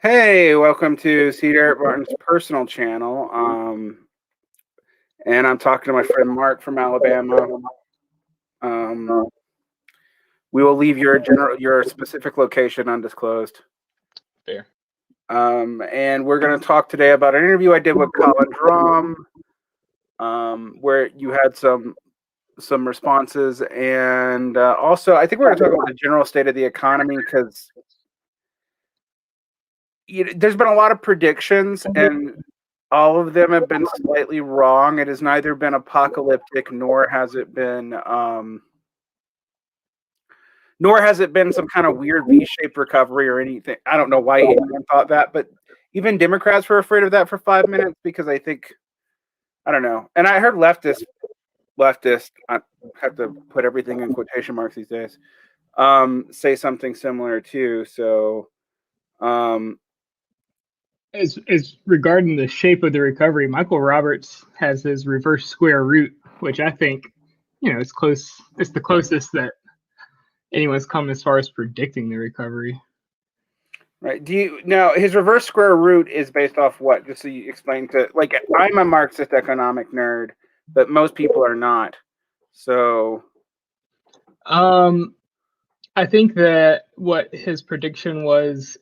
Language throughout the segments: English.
Hey, welcome to see Derick Varn's personal channel. And I'm talking to my friend Mark from Alabama. Um, we will leave your specific location undisclosed. Fair. And we're going to talk today about an interview I did with Colin Drum, where you had some responses, and also I think we're going to talk about the general state of the economy because there's been a lot of predictions and all of them have been slightly wrong. It has neither been apocalyptic nor has it been some kind of weird V-shaped recovery or anything. I don't know why anyone thought that, but even Democrats were afraid of that for 5 minutes because I don't know. And I heard leftists, I have to put everything in quotation marks these days, say something similar too. So, As regarding the shape of the recovery, Michael Roberts has his reverse square root, which I think, is close. It's the closest that anyone's come as far as predicting the recovery. right. Now his reverse square root is based off what? Just so you explain I'm a Marxist economic nerd, but most people are not. So I think that what his prediction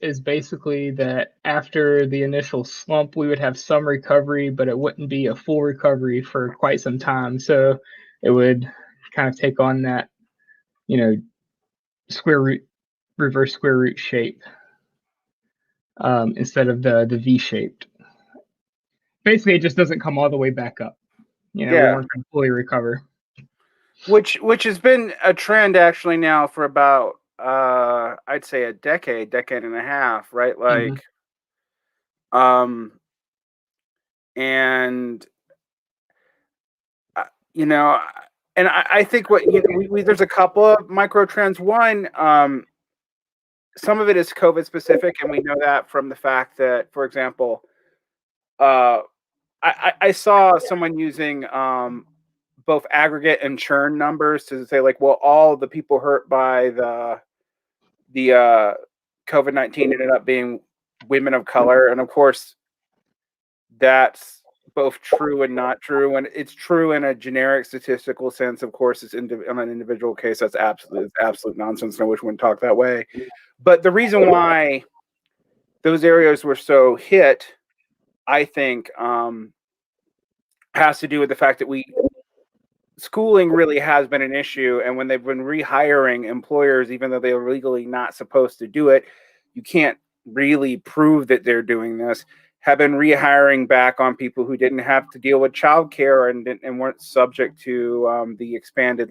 is basically that after the initial slump, we would have some recovery, but it wouldn't be a full recovery for quite some time. So it would kind of take on that, square root, reverse square root shape. Instead of the V-shaped. Basically, it just doesn't come all the way back up. We weren't going to fully recover. Which has been a trend actually now for about I'd say a decade and a half, right? Like, and and I think there's a couple of micro trends. One, some of it is COVID specific, and we know that from the fact that, for example, I saw someone using both aggregate and churn numbers to say all the people hurt by the COVID-19 ended up being women of color, and of course that's both true and not true. And it's true in a generic statistical sense. Of course, it's on an individual case. That's absolute nonsense. No one wouldn't talk that way. But the reason why those areas were so hit, I think, has to do with the fact that schooling really has been an issue. And when they've been rehiring employers, even though they're legally not supposed to do it, you can't really prove that they're doing this, have been rehiring back on people who didn't have to deal with childcare and weren't subject to the expanded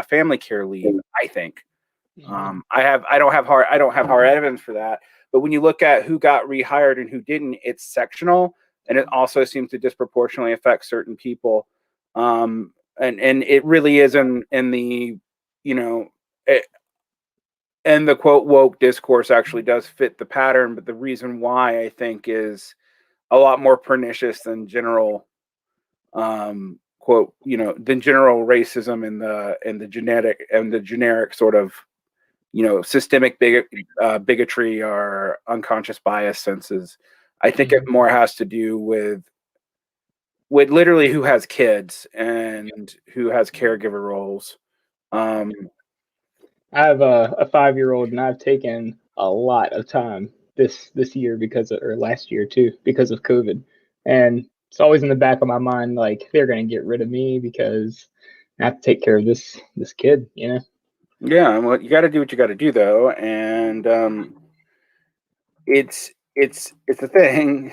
family care leave. I think I don't have hard evidence for that, but when you look at who got rehired and who didn't, it's sectional, and it also seems to disproportionately affect certain people. And it really is in the and the quote woke discourse actually does fit the pattern, but the reason why I think is a lot more pernicious than general quote than general racism and the generic sort of systemic bigotry or unconscious bias senses. I think it more has to do with literally who has kids and who has caregiver roles. I have a 5-year-old, and I've taken a lot of time this year or last year too, because of COVID. And it's always in the back of my mind, like they're going to get rid of me because I have to take care of this kid, Yeah, well, you got to do what you got to do though, and it's a thing.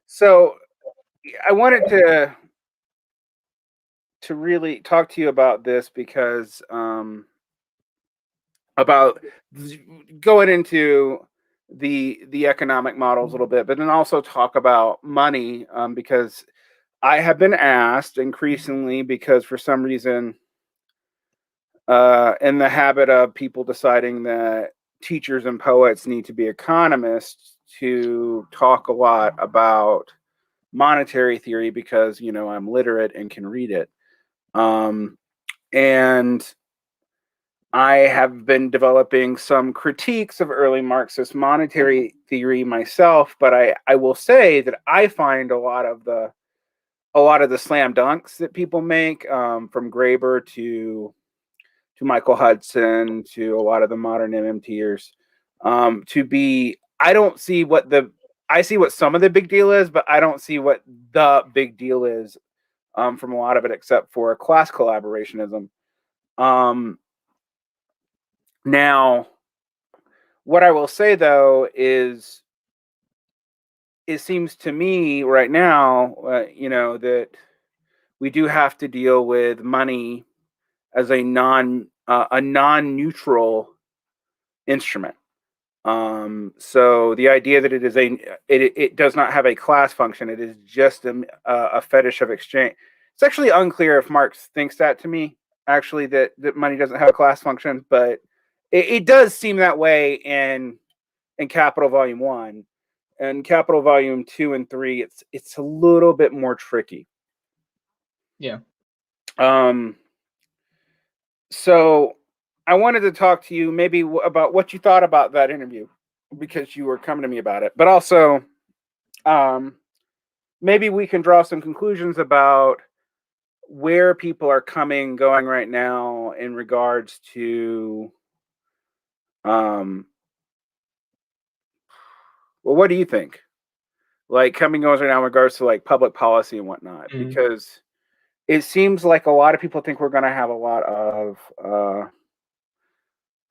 So I wanted to really talk to you about this because about going into the economic models a little bit, but then also talk about money, because I have been asked increasingly, because for some reason in the habit of people deciding that teachers and poets need to be economists, to talk a lot about monetary theory because I'm literate and can read it, and I have been developing some critiques of early Marxist monetary theory myself, but I will say that I find a lot of the slam dunks that people make, from Graeber to Michael Hudson to a lot of the modern MMTers, to be, I see what some of the big deal is, but I don't see what the big deal is, from a lot of it, except for class collaborationism. Now, what I will say though is, it seems to me right now, that we do have to deal with money as a non-neutral instrument. So the idea that it does not have a class function, it is just a fetish of exchange. It's actually unclear if Marx thinks that, to me, actually, that money doesn't have a class function, but it does seem that way in Capital Volume 1. And Capital Volume 2 and 3, it's a little bit more tricky. Yeah. So I wanted to talk to you maybe about what you thought about that interview, because you were coming to me about it, but also, maybe we can draw some conclusions about where people are going right now in regards to, well, what do you think? Like, coming goes right now in regards to like public policy and whatnot, because it seems like a lot of people think we're going to have a lot of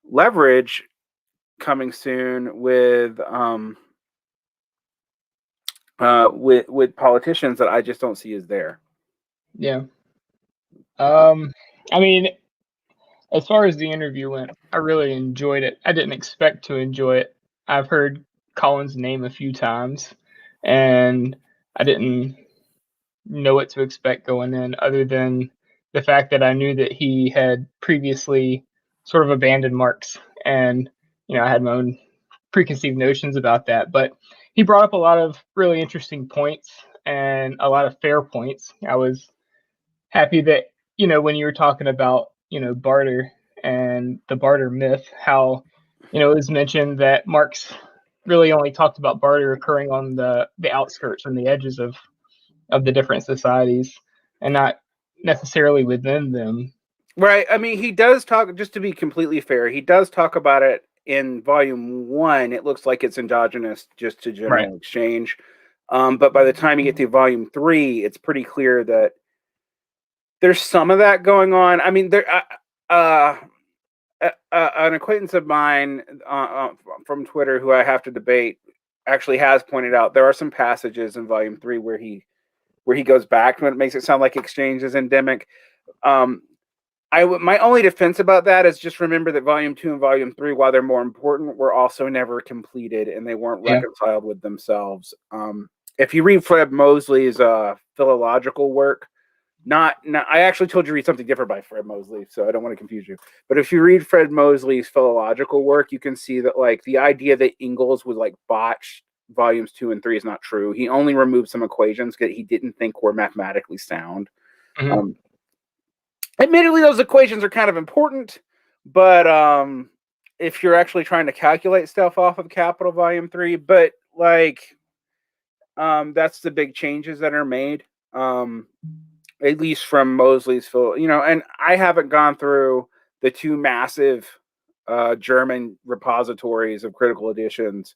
leverage coming soon with politicians that I just don't see as there. Yeah. I mean, as far as the interview went, I really enjoyed it. I didn't expect to enjoy it. I've heard Colin's name a few times, and I didn't know what to expect going in, other than the fact that I knew that he had previously sort of abandoned Marx, and I had my own preconceived notions about that. But he brought up a lot of really interesting points and a lot of fair points. I was happy that when you were talking about barter and the barter myth, how it was mentioned that Marx really only talked about barter occurring on the outskirts and the edges of the different societies, and not necessarily within them. Right. I mean, he does talk, just to be completely fair, he does talk about it in Volume 1. It looks like it's endogenous just to general exchange. But by the time you get to Volume 3, it's pretty clear that there's some of that going on. I mean, an acquaintance of mine from Twitter, who I have to debate, actually has pointed out there are some passages in Volume 3 where he goes back, when it makes it sound like exchange is endemic. My only defense about that is just remember that Volume 2 and Volume 3, while they're more important, were also never completed, and they weren't reconciled with themselves. If you read Fred Mosley's philological work, I actually told you to read something different by Fred Mosley, so I don't want to confuse you. But if you read Fred Mosley's philological work, you can see that like the idea that Engels would like botch Volumes 2 and 3 is not true. He only removed some equations that he didn't think were mathematically sound. Admittedly, those equations are kind of important, but if you're actually trying to calculate stuff off of Capital Volume 3, but like that's the big changes that are made, at least from Mosley's and I haven't gone through the two massive German repositories of critical editions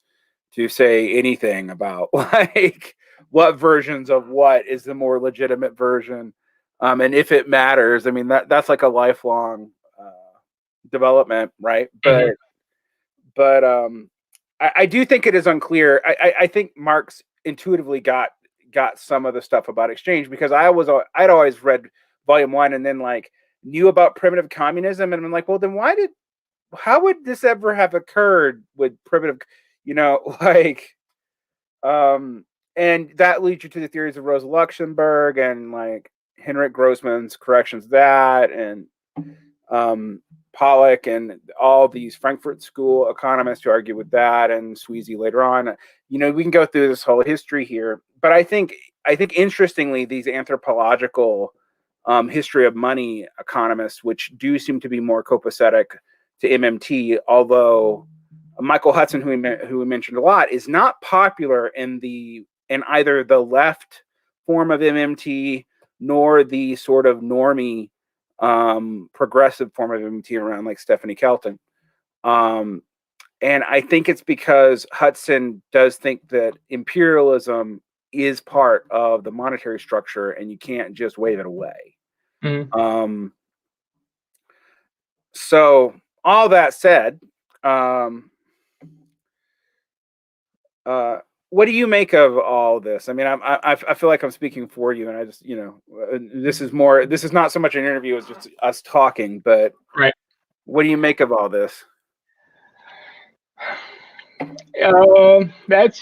to say anything about like what versions of what is the more legitimate version. And if it matters, I mean, that's like a lifelong development, right? But I do think it is unclear. I think Marx intuitively got some of the stuff about exchange, because I'd always read Volume 1 and then like knew about primitive communism, and I'm like, well, then how would this ever have occurred with primitive, and that leads you to the theories of Rosa Luxemburg and like Henrik Grossman's corrections of that, and Pollock and all these Frankfurt School economists who argue with that, and Sweezy later on. We can go through this whole history here, but I think interestingly, these anthropological history of money economists, which do seem to be more copacetic to MMT, although Michael Hudson, who we mentioned a lot, is not popular in either the left form of MMT nor the sort of normie progressive form of MMT around like Stephanie Kelton. And I think it's because Hudson does think that imperialism is part of the monetary structure and you can't just wave it away. Mm-hmm. So all that said, what do you make of all this? I mean, I feel like I'm speaking for you, and I just, this is not so much an interview as just us talking, but right. What do you make of all this? That's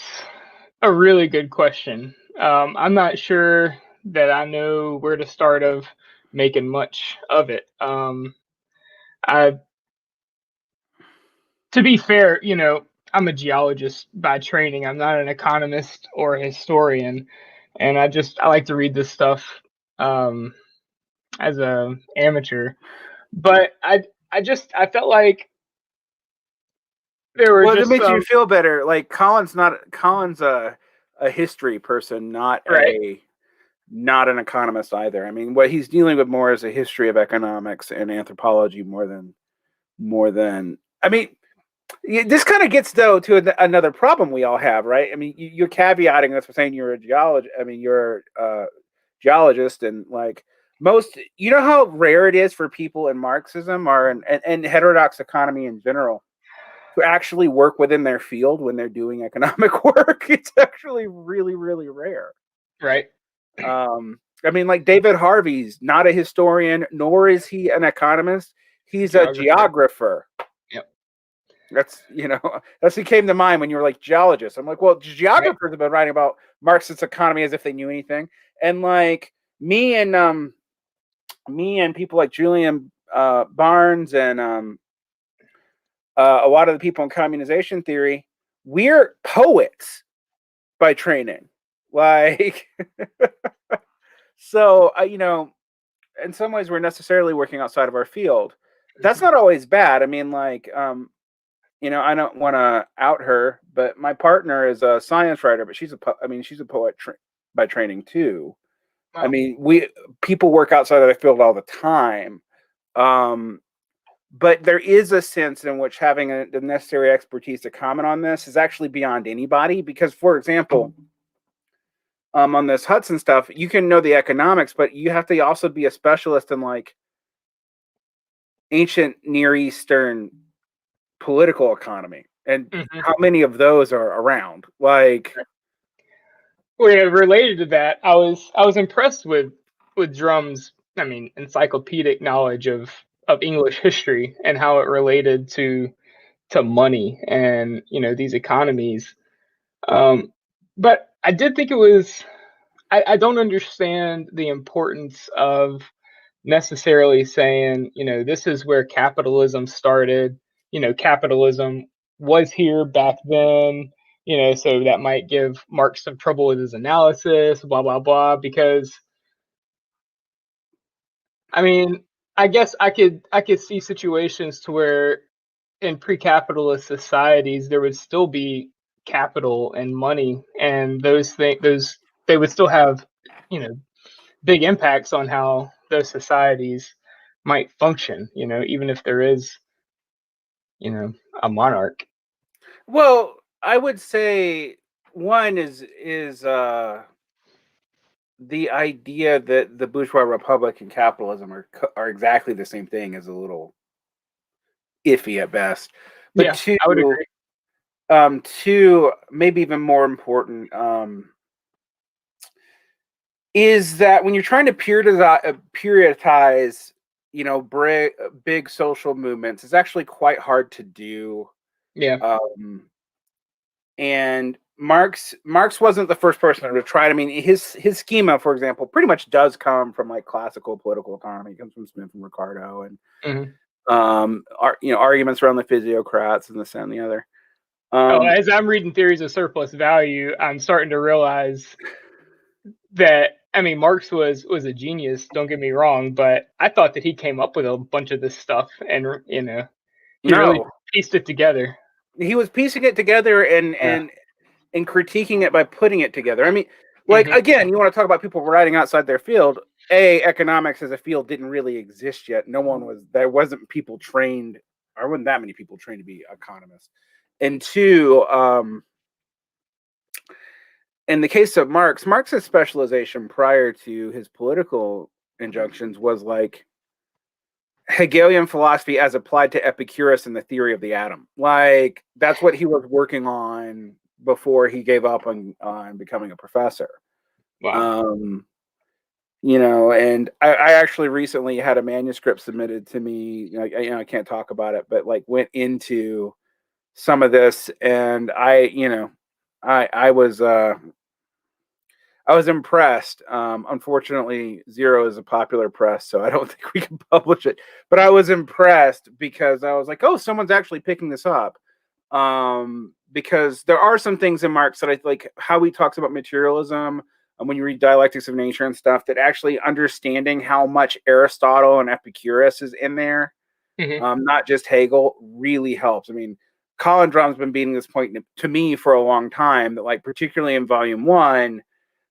a really good question. I'm not sure that I know where to start of making much of it. To be fair, I'm a geologist by training. I'm not an economist or a historian, and I like to read this stuff as a amateur. But I felt like there were Well, it just makes you some feel better. Like Colin's a history person, not right. not an economist either. I mean, what he's dealing with more is a history of economics and anthropology more than. I mean, this kind of gets though to another problem we all have, right? I mean, you're caveating this for saying you're a geologist. I mean, you're a geologist, and like most, you know how rare it is for people in Marxism or and heterodox economy in general to actually work within their field when they're doing economic work. It's actually really, really rare. Right. I mean, like David Harvey's not a historian, nor is he an economist. He's a geographer. Yep. That's that's what came to mind when you were like geologist. I'm like, well, geographers have been writing about Marxist economy as if they knew anything. And like me and people like Julian Barnes and a lot of the people in communization theory, we're poets by training. Like, so in some ways we're necessarily working outside of our field. That's not always bad. I mean, like, I don't want to out her, but my partner is a science writer, but she's a poet by training too. Wow. I mean, people work outside of their field all the time. But there is a sense in which having the necessary expertise to comment on this is actually beyond anybody. Because, for example, on this Hudson stuff, you can know the economics, but you have to also be a specialist in like ancient Near Eastern political economy. And how many of those are around? Like, well, yeah, related to that, I was impressed with Drum's, encyclopedic knowledge of English history and how it related to money and these economies. But I did think it was. I don't understand the importance of necessarily saying, this is where capitalism started. Capitalism was here back then, so that might give Marx some trouble with his analysis, blah, blah, blah, because I guess I could see situations to where in pre-capitalist societies there would still be capital and money, and those they would still have, big impacts on how those societies might function, even if there is, a monarch. well, I would say one is the idea that the bourgeois republic and capitalism are exactly the same thing is a little iffy at best. But Yeah, I would agree. two, maybe even more important, is that when you're trying to periodize, big social movements, it's actually quite hard to do. Yeah. And Marx wasn't the first person to try it. I mean, his schema, for example, pretty much does come from like classical political economy. It comes from Smith and Ricardo, and arguments around the physiocrats and this and the other. As I'm reading Theories of Surplus Value, I'm starting to realize that Marx was a genius. Don't get me wrong, but I thought that he came up with a bunch of this stuff, and He really No, pieced it together. he was piecing it together and critiquing it by putting it together. I mean, like again, you want to talk about people writing outside their field. Economics as a field didn't really exist yet. There wasn't people trained, or wasn't that many people trained to be economists. And two, in the case of Marx's specialization prior to his political injunctions was like Hegelian philosophy as applied to Epicurus and the theory of the atom. Like that's what he was working on before he gave up on becoming a professor. Wow. And I actually recently had a manuscript submitted to me. I can't talk about it, but like went into some of this, and I was impressed. Unfortunately, Zero is a popular press, so I don't think we can publish it. But I was impressed because I was like, oh, someone's actually picking this up. Because there are some things in Marx that I like how he talks about materialism, and when you read Dialectics of Nature and stuff, that actually understanding how much Aristotle and Epicurus is in there, not just Hegel, really helps. I mean, Colin Drum's been beating this point to me for a long time that, like, particularly in Volume 1,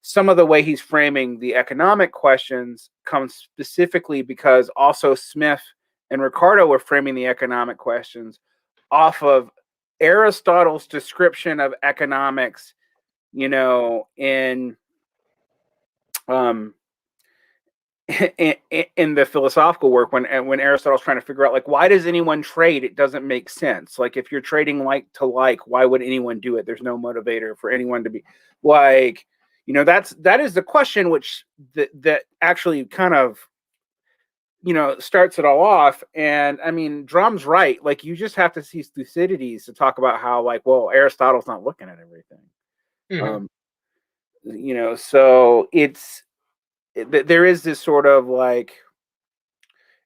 some of the way he's framing the economic questions comes specifically because also Smith and Ricardo were framing the economic questions off of Aristotle's description of economics, in in the philosophical work when Aristotle's trying to figure out, like, why does anyone trade? It doesn't make sense. Like, if you're trading like to like, why would anyone do it? There's no motivator for anyone to be like, that is the question which that actually kind of starts it all off. And I mean, Drum's right. Like, you just have to see Thucydides to talk about how, like, well, Aristotle's not looking at everything. So there is this sort of like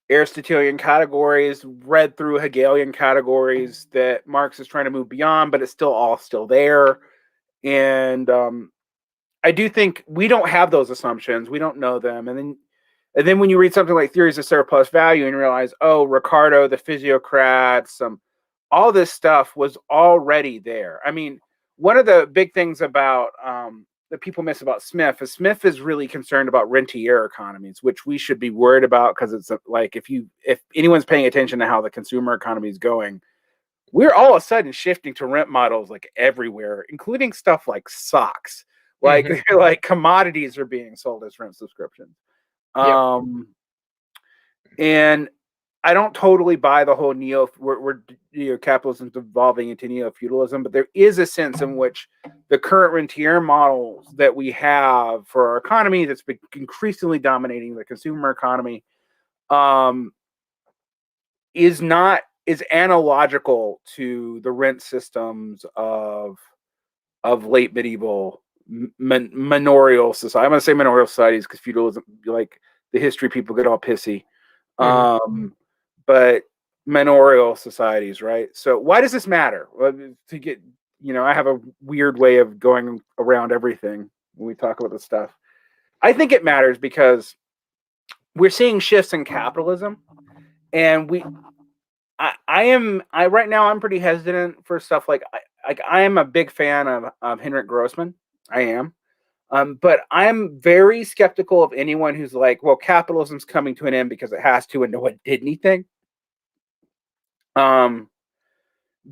Aristotelian categories read through Hegelian categories that Marx is trying to move beyond, but it's still there. And I do think we don't have those assumptions. We don't know them. And then when you read something like Theories of Surplus Value and realize, oh, Ricardo, the physiocrats, all this stuff was already there. I mean, one of the big things about that people miss about Smith is really concerned about rentier economies, which we should be worried about, because it's like if anyone's paying attention to how the consumer economy is going, we're all of a sudden shifting to rent models like everywhere, including stuff like socks. Like like commodities are being sold as rent subscriptions. And I don't totally buy the whole capitalism evolving into neo-feudalism, but there is a sense in which the current rentier models that we have for our economy, that's been increasingly dominating the consumer economy, is analogical to the rent systems of late medieval manorial society. I'm going to say manorial societies because feudalism, like the history people get all pissy. But manorial societies, right? So why does this matter? Well, to get, I have a weird way of going around everything when we talk about this stuff. I think it matters because we're seeing shifts in capitalism, and right now I'm pretty hesitant for stuff like I am a big fan of Henrik Grossman. I am. But I'm very skeptical of anyone who's like, well, capitalism's coming to an end because it has to, and no one did anything.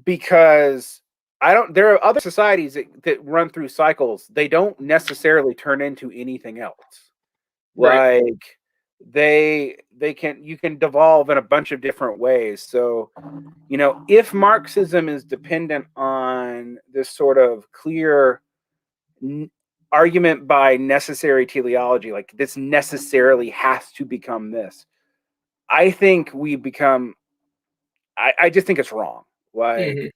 Because there are other societies that run through cycles. They don't necessarily turn into anything else. Right. Like you can devolve in a bunch of different ways. So, if Marxism is dependent on this sort of clear argument by necessary teleology, like this necessarily has to become this, I think we become, I just think it's wrong. Like,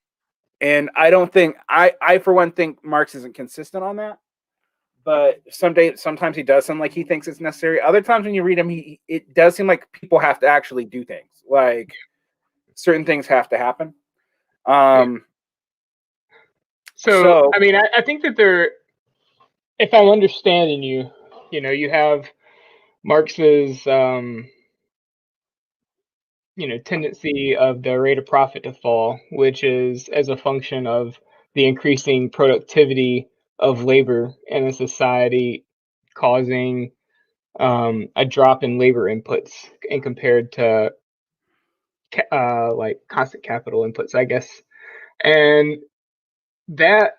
and I don't think, I for one think Marx isn't consistent on that, but sometimes he does sound like he thinks it's necessary. Other times when you read him, it does seem like people have to actually do things, like certain things have to happen. So I mean, I think that if I'm understanding you, you have Marx's tendency of the rate of profit to fall, which is as a function of the increasing productivity of labor in a society, causing a drop in labor inputs and compared to like constant capital inputs, I guess. And that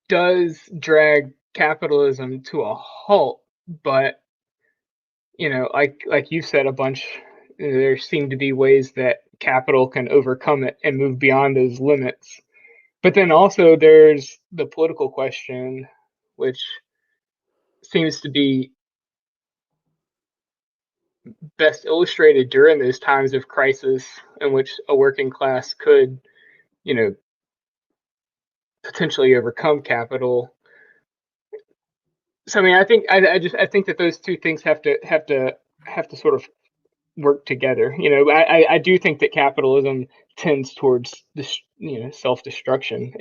does drag capitalism to a halt, but like you said a bunch, there seem to be ways that capital can overcome it and move beyond those limits. But then also there's the political question, which seems to be best illustrated during those times of crisis in which a working class could, potentially overcome capital. So I mean, I think that those two things have to sort of work together. I do think that capitalism tends towards this, self-destruction.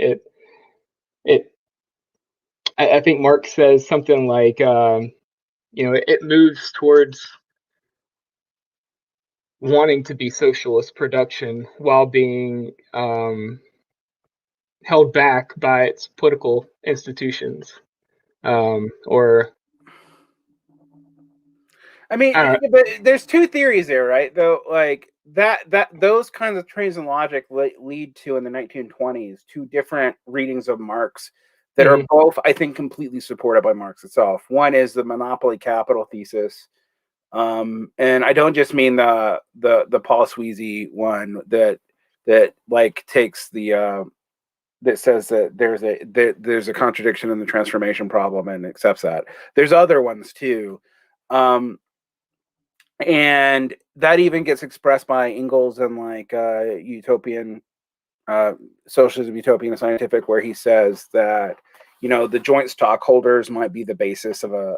I think Marx says something like, it moves towards wanting to be socialist production while being held back by its political institutions. Or I mean, but there's two theories there, right? Though, like that those kinds of trains in logic lead to in the 1920s two different readings of Marx that are both, I think, completely supported by Marx itself. One is the monopoly capital thesis, and I don't just mean the Paul Sweezy one that like takes the that says that there's a contradiction in the transformation problem and accepts that. There's other ones too. And that even gets expressed by Engels in like Utopian Socialism, Utopian and Scientific, where he says that the joint stockholders might be the basis of the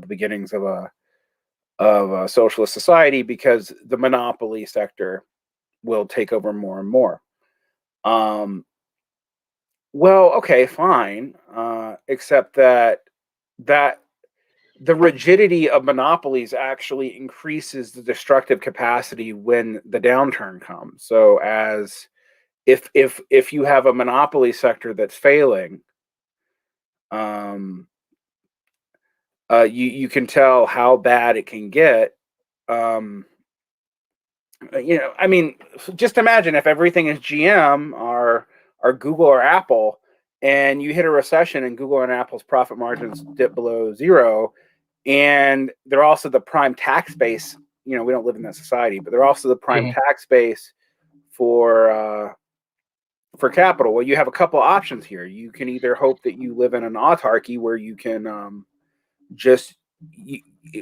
beginnings of a socialist society because the monopoly sector will take over more and more. Well, okay, fine, except that the rigidity of monopolies actually increases the destructive capacity when the downturn comes. So as if you have a monopoly sector that's failing, you can tell how bad it can get. I mean, just imagine if everything is GM or Google or Apple, and you hit a recession and Google and Apple's profit margins dip below zero, and they're also the prime tax base. We don't live in that society, but they're also the prime tax base for capital. Well, you have a couple options here. You can either hope that you live in an autarky where you can just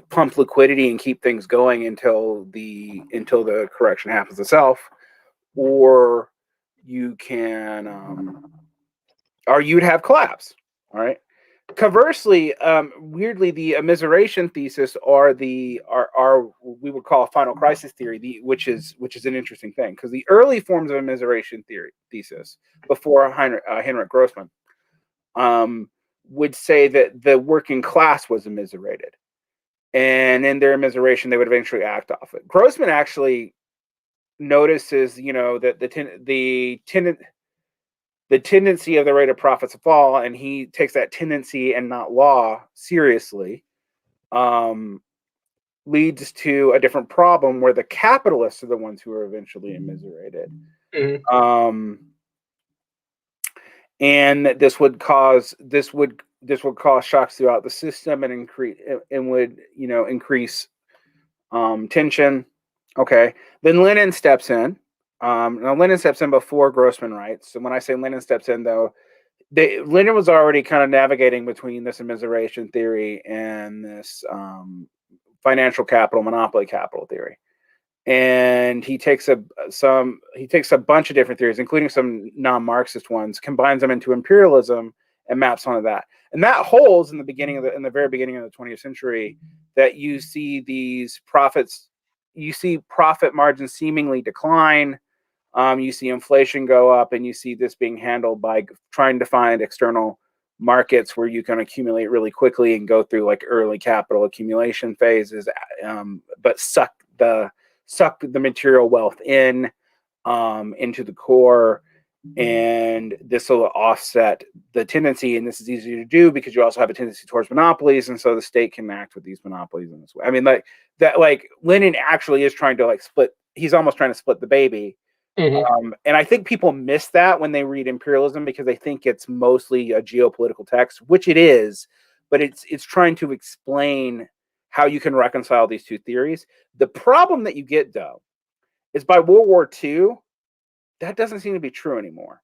pump liquidity and keep things going until the correction happens itself, or you can or you'd have collapse. All right. Conversely, weirdly, the immiseration thesis are we would call a final crisis theory, which is an interesting thing because the early forms of immiseration thesis before Heinrich Grossman would say that the working class was immiserated, and in their immiseration they would eventually act off it. Grossman actually notices, that the tendency of the rate of profits to fall, and he takes that tendency and not law seriously, leads to a different problem where the capitalists are the ones who are eventually immiserated. And this would cause shocks throughout the system and increase tension. Okay, then Lenin steps in. Now Lenin steps in before Grossman writes. So when I say Lenin steps in, though, Lenin was already kind of navigating between this immiseration theory and this financial capital, monopoly capital theory. And he takes a bunch of different theories, including some non-Marxist ones, combines them into imperialism and maps onto that. And that holds in the very beginning of the 20th century, that you see these profit margins seemingly decline. You see inflation go up, and you see this being handled by trying to find external markets where you can accumulate really quickly and go through like early capital accumulation phases, but suck the suck the material wealth in into the core, and this will offset the tendency, and this is easy to do because you also have a tendency towards monopolies, and so the state can act with these monopolies in this way. I mean, like that, like Lenin actually is trying to like split, he's almost trying to split the baby. And I think people miss that when they read imperialism because they think it's mostly a geopolitical text, which it is, but it's trying to explain how you can reconcile these two theories. The problem that you get, though, is by World War II, that doesn't seem to be true anymore.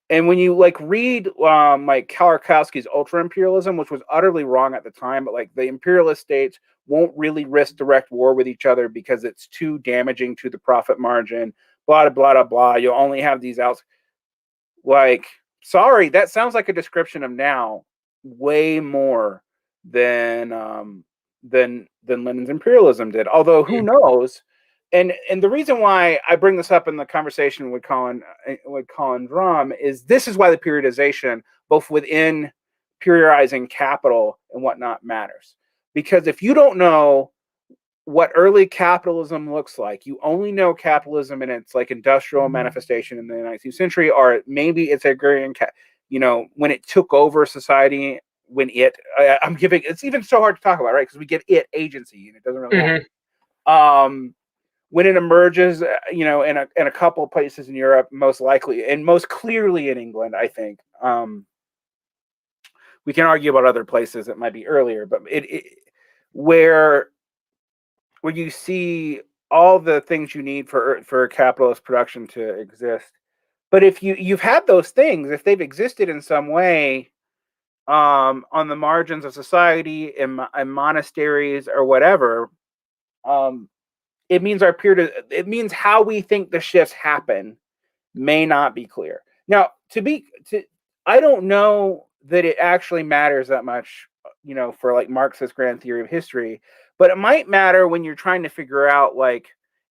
And when you like read like Kalarkowski's ultra imperialism, which was utterly wrong at the time, but like the imperialist states won't really risk direct war with each other because it's too damaging to the profit margin, blah blah blah blah. You'll only have these outs. Like, sorry, that sounds like a description of now way more than Lenin's imperialism did. Although who knows? And the reason why I bring this up in the conversation with Colin Drum is this is why the periodization, both within periodizing capital and whatnot, matters. Because if you don't know what early capitalism looks like, you only know capitalism in its like industrial manifestation in the 19th century, or maybe it's agrarian, when it took over society, when I'm giving, it's even so hard to talk about, right? Because we give it agency and it doesn't really happen. When it emerges, in a couple of places in Europe, most likely and most clearly in England, I think. We can argue about other places that might be earlier, but where you see all the things you need for capitalist production to exist. But if you've had those things, if they've existed in some way on the margins of society, in monasteries or whatever, it means it means how we think the shifts happen may not be clear. Now, I don't know that it actually matters that much, for like Marxist grand theory of history, but it might matter when you're trying to figure out, like,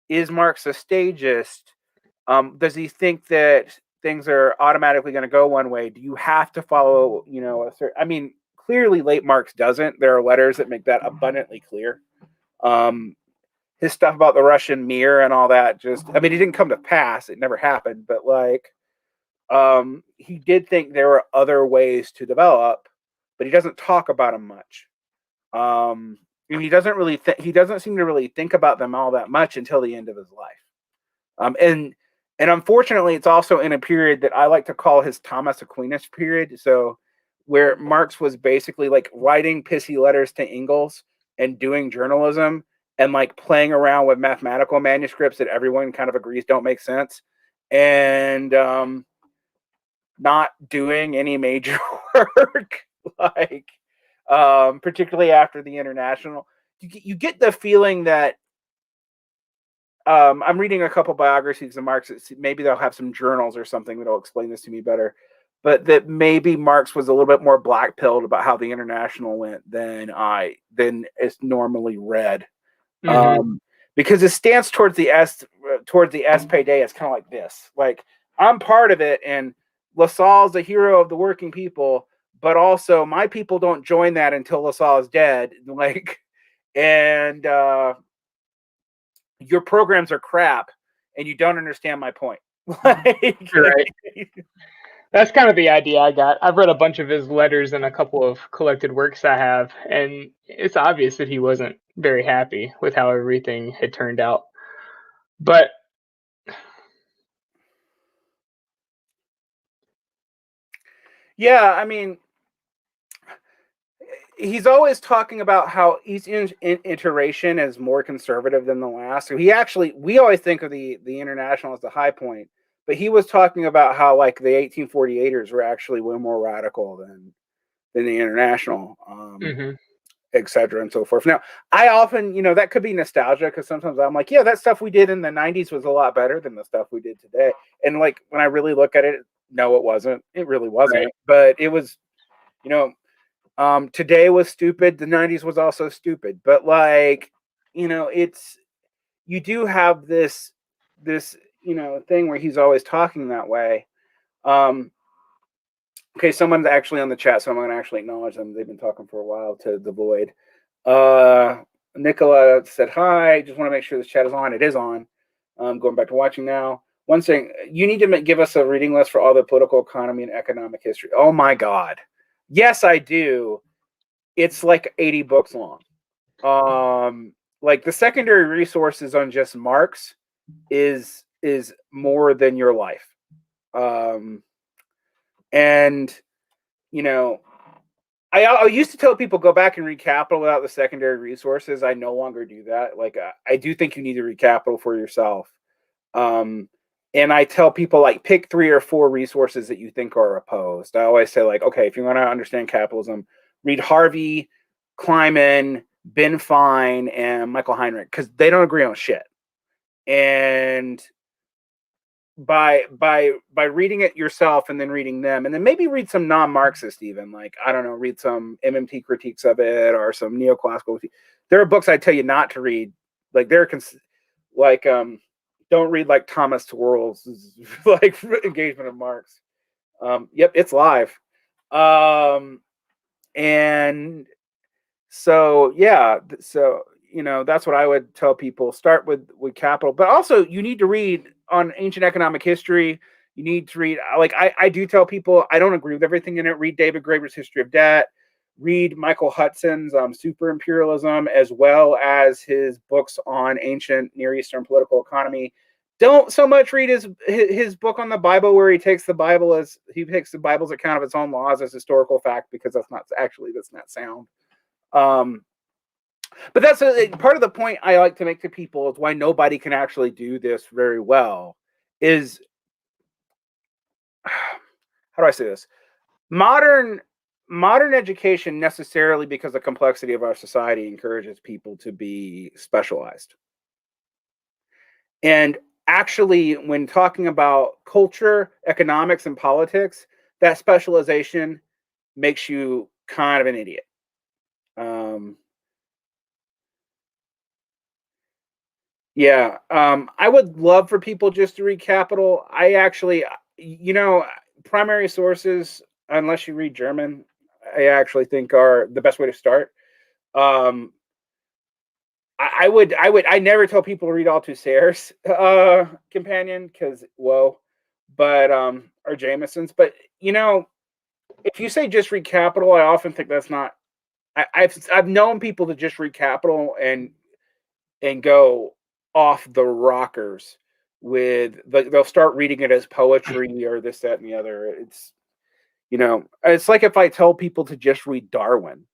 is Marx a stagist? Does he think that things are automatically going to go one way? Do you have to follow, I mean, clearly late Marx doesn't. There are letters that make that abundantly clear. His stuff about the Russian mirror and all that, it didn't come to pass. It never happened. But like, he did think there were other ways to develop, but he doesn't talk about them much. And he doesn't seem to really think about them all that much until the end of his life. And unfortunately, it's also in a period that I like to call his Thomas Aquinas period. So where Marx was basically like writing pissy letters to Engels and doing journalism and like playing around with mathematical manuscripts that everyone kind of agrees don't make sense, and not doing any major work, like particularly after the International. You get the feeling that I'm reading a couple biographies of Marx. Maybe they'll have some journals or something that'll explain this to me better. But that maybe Marx was a little bit more black-pilled about how the International went than it's normally read. Because his stance towards the SPD is kind of like this: like, I'm part of it, and Lassalle's a hero of the working people, but also my people don't join that until Lassalle is dead. Like, and your programs are crap, and you don't understand my point. Like, right. That's kind of the idea I got. I've read a bunch of his letters and a couple of collected works I have, and it's obvious that he wasn't very happy with how everything had turned out. But yeah, I mean, he's always talking about how each iteration is more conservative than the last. So we always think of the International as the high point, but he was talking about how like the 1848ers were actually way more radical than the International, et cetera and so forth. Now, I often, that could be nostalgia because sometimes I'm like, yeah, that stuff we did in the 90s was a lot better than the stuff we did today. And like when I really look at it, no, it wasn't. It really wasn't. Right. But it was, today was stupid. The 90s was also stupid. But like, it's, you do have this thing where he's always talking that way. Okay, someone's actually on the chat, so I'm going to actually acknowledge them. They've been talking for a while to the void. Nicola said hi. Just want to make sure this chat is on. It is on. Going back to watching now. One thing, you need to give us a reading list for all the political economy and economic history. Oh my God. Yes, I do. It's like 80 books long. Like the secondary resources on just Marx is more than your life. And you know, I used to tell people go back and read Capital without the secondary resources. I no longer do that. Like I do think you need to read Capital for yourself. And I tell people like pick 3 or 4 resources that you think are opposed. I always say like, okay, if you want to understand capitalism, read Harvey, Kleiman, Ben Fine, and Michael Heinrich, because they don't agree on shit. And by reading it yourself and then reading them, and then maybe read some non-Marxist, even like I don't know, read some MMT critiques of it or some neoclassical. There are books I tell you not to read. Like don't read like Thomas Tuorl's like Engagement of Marx. Yep, it's live. And so yeah, so that's what I would tell people. Start with Capital, but also you need to read on ancient economic history. You need to read, like I do tell people, I don't agree with everything in it. Read David Graeber's History of Debt. Read Michael Hudson's Super Imperialism, as well as his books on ancient Near Eastern political economy. Don't so much read his book on the Bible, where he takes the Bible's account of its own laws as historical fact, because that's not sound. But that's part of the point I like to make to people is why nobody can actually do this very well is, how do I say this? Modern education necessarily, because of the complexity of our society, encourages people to be specialized. And actually, when talking about culture, economics, and politics, that specialization makes you kind of an idiot. Yeah, I would love for people just to read Capital. I actually, primary sources, unless you read German, I actually think are the best way to start. I never tell people to read Althusser's companion, because but or Jameson's. But if you say just read Capital, I often think that's not. I've known people to just read Capital and go off the rockers with they'll start reading it as poetry or this, that, and the other. It's it's like if I tell people to just read Darwin.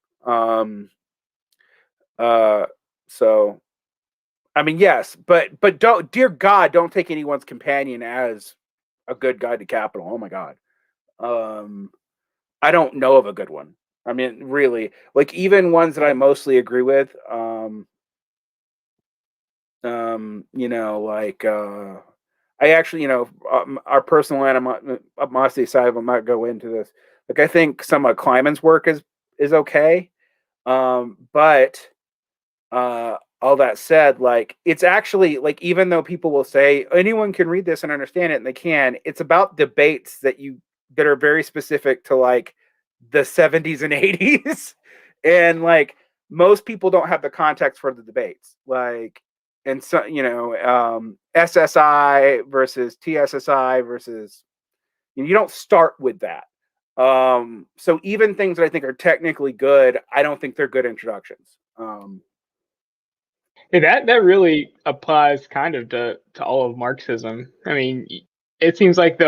So I mean, yes, but don't, dear God, don't take anyone's companion as a good guide to capital. Oh my God. I don't know of a good one. I mean, really, like even ones that I mostly agree with, I actually, our personal animosity side, I might go into this. Like, I think some of Kleiman's work is okay. But all that said, like, it's actually, like, even though people will say anyone can read this and understand it, and they can, it's about debates that are very specific to like the 70s and 80s. And like most people don't have the context for the debates. Like, and so, SSI versus TSSI versus, you don't start with that. So even things that I think are technically good, I don't think they're good introductions. That really applies kind of to all of Marxism. I mean, it seems like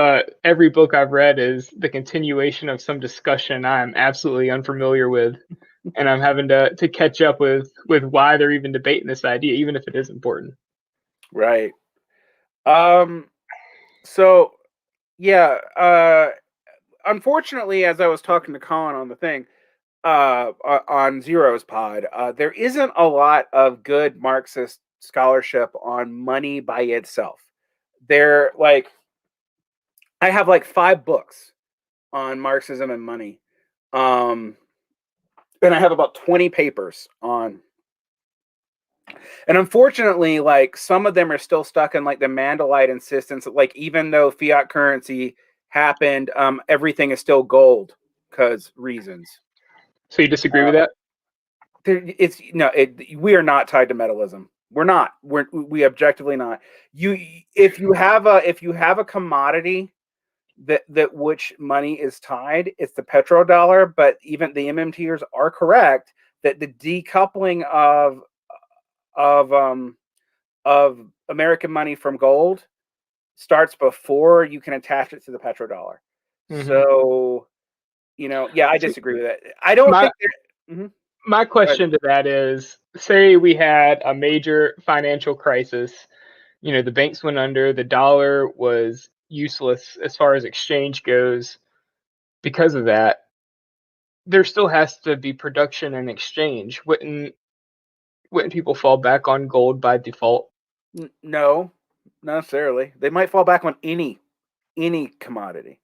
every book I've read is the continuation of some discussion I'm absolutely unfamiliar with, and I'm having to catch up with why they're even debating this idea, even if it is important. Right. So yeah, unfortunately, as I was talking to Colin on the thing, on Zero's pod, there isn't a lot of good Marxist scholarship on money by itself. They're like, I have like 5 books on Marxism and money. And I have about 20 papers on. And unfortunately, like some of them are still stuck in like the Mandalite insistence that, like, even though fiat currency happened, everything is still gold because reasons. So you disagree with that? we are not tied to metalism. We're not. We objectively not. If you have a commodity that which money is tied, it's the petrodollar. But even the MMTers are correct that the decoupling of American money from gold starts before you can attach it to the petrodollar. Mm-hmm. So, I disagree with that. I don't think. My question to that is, say we had a major financial crisis, the banks went under, the dollar was useless as far as exchange goes. Because of that, there still has to be production and exchange. Wouldn't people fall back on gold by default? No, not necessarily. They might fall back on any commodity.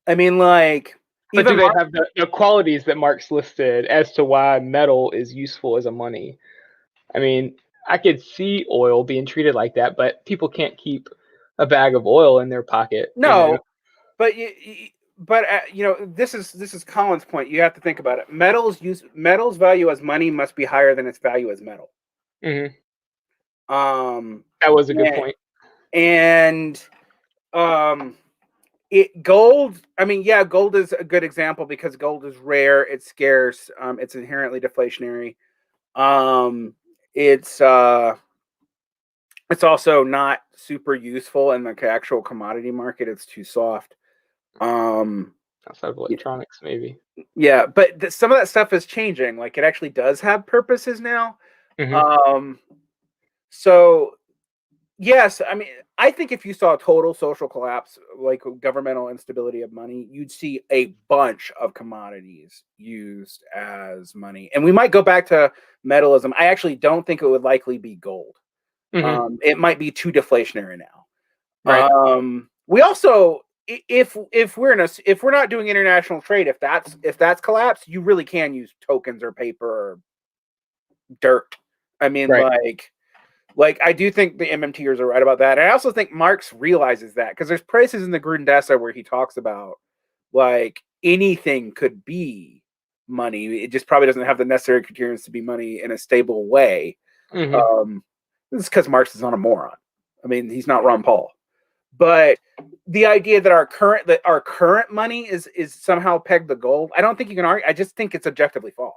I mean, like, but do they have the qualities that Marx listed as to why metal is useful as a money? I mean, I could see oil being treated like that, but people can't keep a bag of oil in their pocket. No, but this is Colin's point. You have to think about it. Metal's value as money must be higher than its value as metal. Mm-hmm. That was a good point. And gold. I mean, yeah, gold is a good example because gold is rare. It's scarce. It's inherently deflationary. It's also not super useful in the actual commodity market. It's too soft. Outside of electronics, maybe. Yeah, but some of that stuff is changing. Like, it actually does have purposes now. Mm-hmm. So yes, I mean, I think if you saw a total social collapse, like governmental instability of money, you'd see a bunch of commodities used as money. And we might go back to metalism. I actually don't think it would likely be gold. Mm-hmm. It might be too deflationary now. Right. We also, if we're not doing international trade, if that's collapsed, you really can use tokens or paper or dirt. I mean, right. like I do think the MMTers are right about that. And I also think Marx realizes that because there's places in the Grundrisse where he talks about like anything could be money. It just probably doesn't have the necessary criterions to be money in a stable way. Mm-hmm. This is because Marx is not a moron. I mean, he's not Ron Paul. But the idea that our current money is somehow pegged to gold, I don't think you can argue. I just think it's objectively false.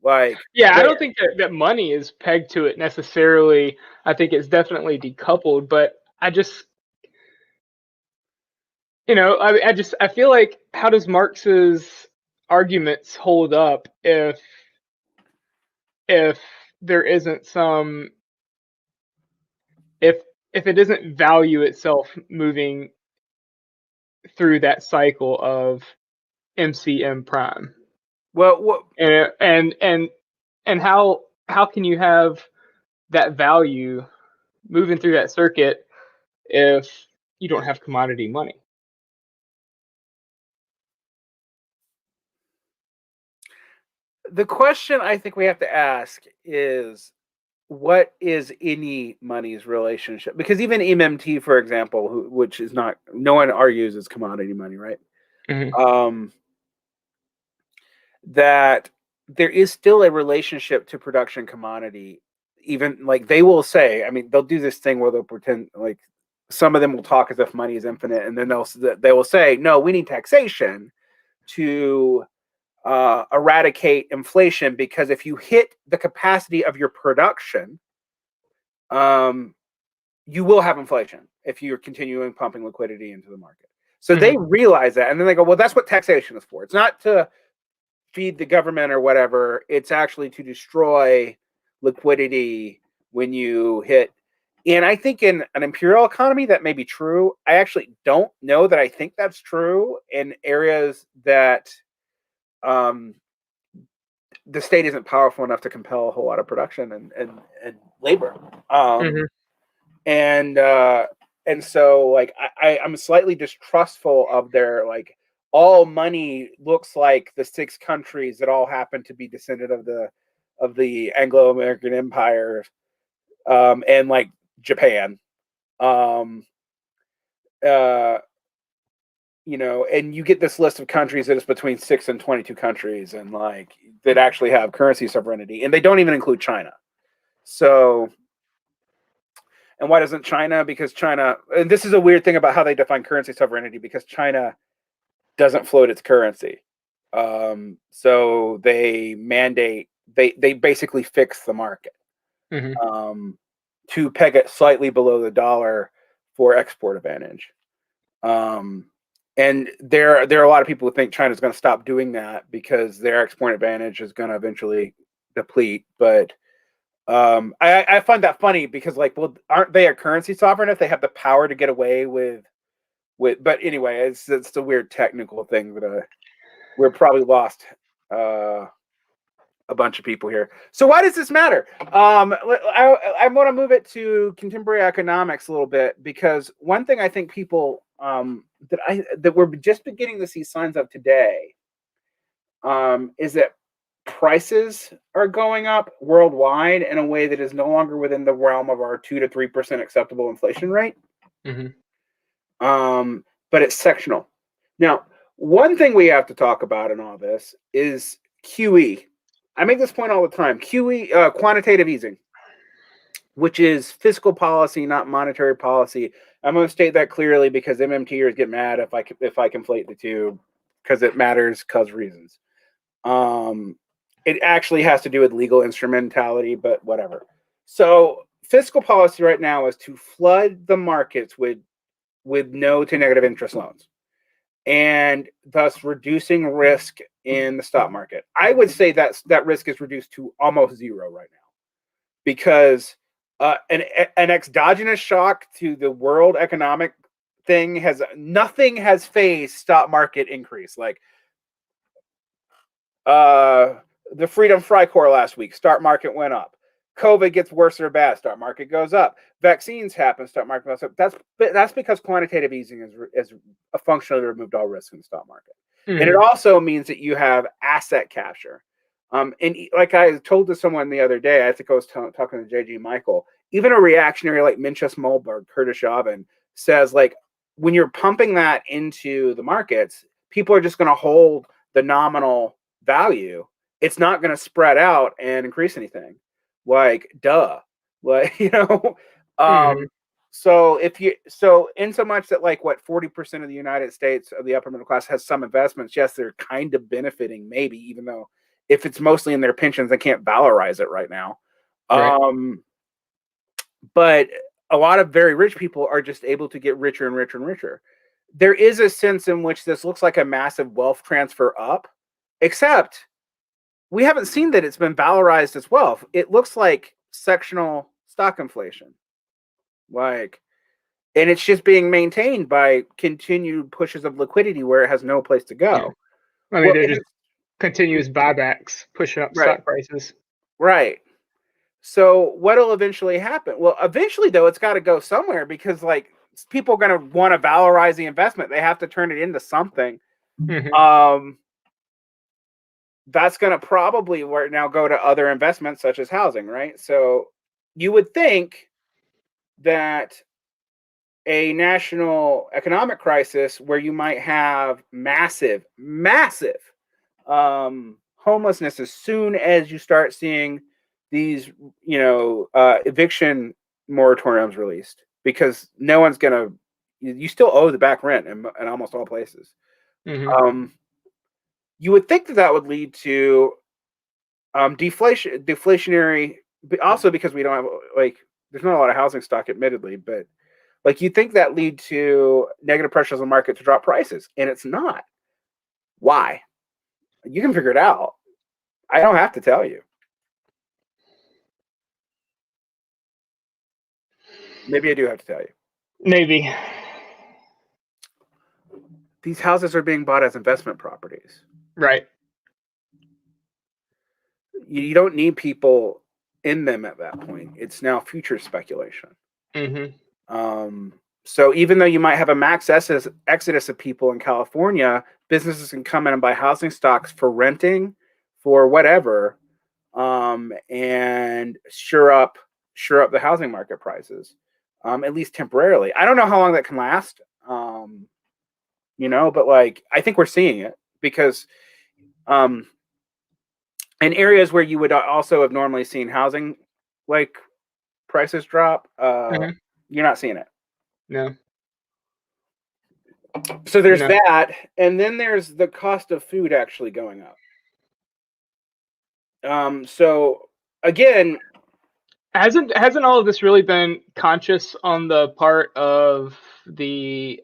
Like, yeah, I don't think that money is pegged to it necessarily. I think it's definitely decoupled, but I just, I feel like, how does Marx's arguments hold up if there isn't some, if it isn't value itself moving through that cycle of MCM prime? Well, and how can you have that value moving through that circuit if you don't have commodity money? The question I think we have to ask is, what is any money's relationship? Because even MMT, for example, which is not, no one argues is commodity money, right? Mm-hmm. That there is still a relationship to production commodity. Even like they will say, I mean, they'll do this thing where they'll pretend like some of them will talk as if money is infinite, and then they will say, no, we need taxation to eradicate inflation, because if you hit the capacity of your production, you will have inflation if you're continuing pumping liquidity into the market. So they realize that, and then they go, well, that's what taxation is for. It's not to feed the government or whatever. It's actually to destroy liquidity when you hit. And I think in an imperial economy that may be true. I actually don't know that I think that's true in areas that the state isn't powerful enough to compel a whole lot of production and labor. And so like I'm slightly distrustful of their like, all money looks like the 6 countries that all happen to be descended of the Anglo-American Empire, and like Japan, and you get this list of countries that is between 6 and 22 countries, and like that actually have currency sovereignty, and they don't even include China. So, and why doesn't China? Because China, and this is a weird thing about how they define currency sovereignty, because China doesn't float its currency. So they mandate, they basically fix the market to peg it slightly below the dollar for export advantage. And there are a lot of people who think China's going to stop doing that because their export advantage is going to eventually deplete. But I find that funny because, like, well, aren't they a currency sovereign if they have the power to get away with? But anyway, it's a weird technical thing that we're probably lost a bunch of people here. So why does this matter? I want to move it to contemporary economics a little bit, because one thing I think people that we're just beginning to see signs of today is that prices are going up worldwide in a way that is no longer within the realm of our 2 to 3% acceptable inflation rate. But it's sectional. Now, one thing we have to talk about in all this is QE. I make this point all the time. QE, quantitative easing, which is fiscal policy, not monetary policy. I'm going to state that clearly because MMTers get mad if I conflate the two, because it matters because reasons. It actually has to do with legal instrumentality, but whatever. So fiscal policy right now is to flood the markets with no to negative interest loans, and thus reducing risk in the stock market. I would say that risk is reduced to almost zero right now, because an exogenous shock to the world economic thing nothing has phased stock market increase. Like the Freedom Fry Corps last week, stock market went up. COVID gets worse or bad, stock market goes up. Vaccines happen, stock market goes up. That's because quantitative easing is functionally removed all risk in the stock market. And it also means that you have asset capture. And like I told to someone the other day, I think I was talking to J.G. Michael, even a reactionary like Mencius Mollberg, Curtis Chauvin, says, like, when you're pumping that into the markets, people are just going to hold the nominal value. It's not going to spread out and increase anything. Like, duh. Like, so in so much that, like, what, 40% of the United States of the upper middle class has some investments, yes, they're kind of benefiting, maybe, even though if it's mostly in their pensions, they can't valorize it right now. Right. But a lot of very rich people are just able to get richer and richer and richer. There is a sense in which this looks like a massive wealth transfer up, except we haven't seen that it's been valorized as wealth. It looks like sectional stock inflation. And it's just being maintained by continued pushes of liquidity where it has no place to go. Yeah. I mean, they're just continuous buybacks pushing up stock prices. Right. So what'll eventually happen? Well, eventually, though, it's got to go somewhere, because, like, people are going to want to valorize the investment. They have to turn it into something. That's going to probably now go to other investments such as housing, right? So you would think that a national economic crisis where you might have massive homelessness as soon as you start seeing these, eviction moratoriums released, because no one's going to, you still owe the back rent in almost all places. You would think that would lead to deflationary, but also because we don't have, like, there's not a lot of housing stock, admittedly, but, like, you think that lead to negative pressures on the market to drop prices, and it's not. Why? You can figure it out. I don't have to tell you. Maybe I do have to tell you. Maybe. These houses are being bought as investment properties. Right. You don't need people in them at that point. It's now future speculation. So even though you might have a max exodus of people in California, businesses can come in and buy housing stocks for renting, for whatever, and sure up the housing market prices, at least temporarily. I don't know how long that can last, but, like, I think we're seeing it, because in areas where you would also have normally seen housing like prices drop, you're not seeing it. No. So there's No. that, and then there's the cost of food actually going up. So again, Hasn't all of this really been conscious on the part of the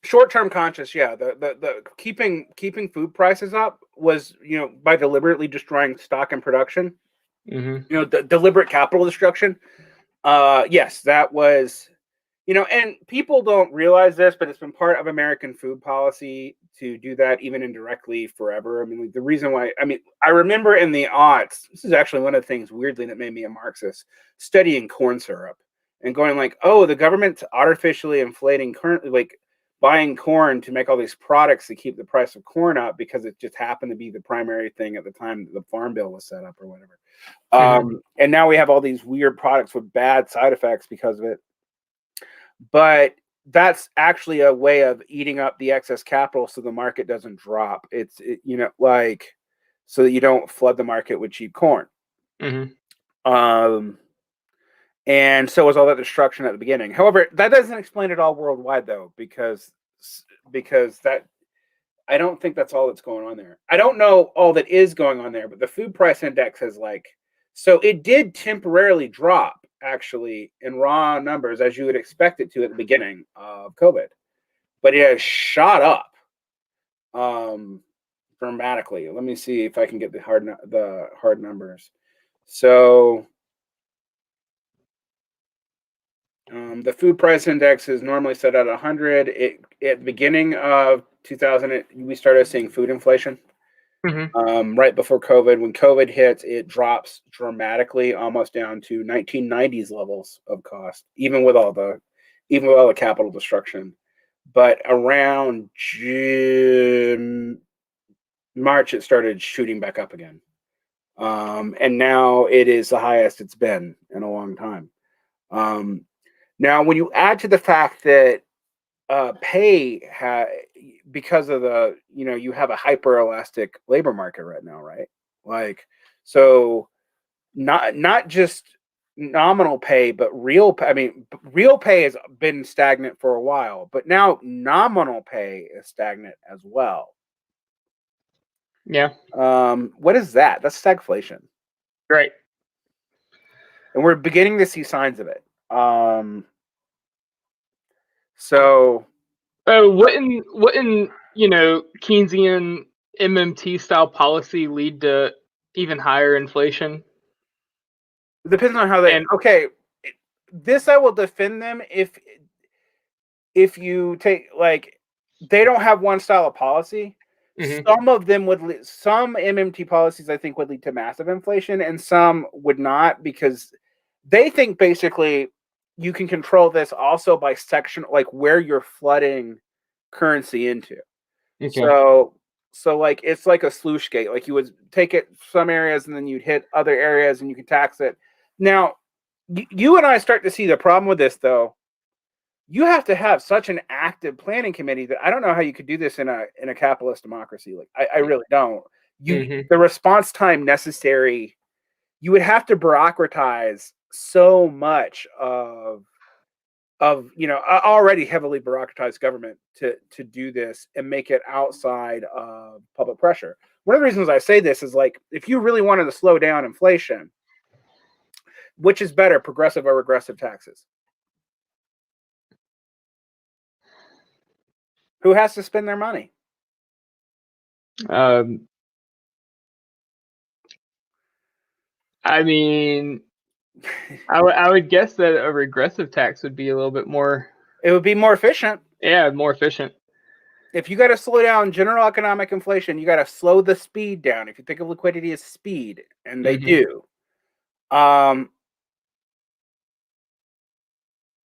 short-term conscious, yeah. The keeping food prices up was, by deliberately destroying stock and production. The deliberate capital destruction. Yes, that was, and people don't realize this, but it's been part of American food policy to do that even indirectly forever. I mean, the reason why, I remember in the aughts, this is actually one of the things weirdly that made me a Marxist, studying corn syrup and going like, oh, the government's artificially inflating currently, like buying corn to make all these products to keep the price of corn up because it just happened to be the primary thing at the time the farm bill was set up or whatever. And now we have all these weird products with bad side effects because of it. But that's actually a way of eating up the excess capital so the market doesn't drop. So that you don't flood the market with cheap corn. And so was all that destruction at the beginning. However, that doesn't explain it all worldwide, though, because that, I don't think that's all that's going on there. I don't know all that is going on there, but the food price index is so it did temporarily drop, actually, in raw numbers, as you would expect it to at the beginning of COVID. But it has shot up dramatically. Let me see if I can get the hard numbers. So the food price index is normally set at 100. At the beginning of 2000, we started seeing food inflation. Right before COVID. When COVID hits, it drops dramatically, almost down to 1990s levels of cost, even with all the capital destruction. But around March, it started shooting back up again. And now it is the highest it's been in a long time. Now, when you add to the fact that pay because of the, you have a hyper elastic labor market right now, right? So not just nominal pay, but real pay. Real pay has been stagnant for a while, but now nominal pay is stagnant as well. Yeah. What is that? That's stagflation. Right. And we're beginning to see signs of it. So wouldn't Keynesian MMT style policy lead to even higher inflation? It depends on how they. Okay, this I will defend them if you take they don't have one style of policy. Some of them would some MMT policies I think would lead to massive inflation, and some would not, because they think basically you can control this also by section, where you're flooding currency into. So it's like a sluice gate. You would take it some areas and then you'd hit other areas and you can tax it. Now, you and I start to see the problem with this, though. You have to have such an active planning committee that I don't know how you could do this in a capitalist democracy. I really don't. The response time necessary, you would have to bureaucratize so much of already heavily bureaucratized government to do this and make it outside of public pressure. One of the reasons I say this is if you really wanted to slow down inflation, which is better, progressive or regressive taxes? Who has to spend their money? I would guess that a regressive tax would be a little bit more. It would be more efficient. Yeah, more efficient. If you got to slow down general economic inflation, you got to slow the speed down. If you think of liquidity as speed, and they do,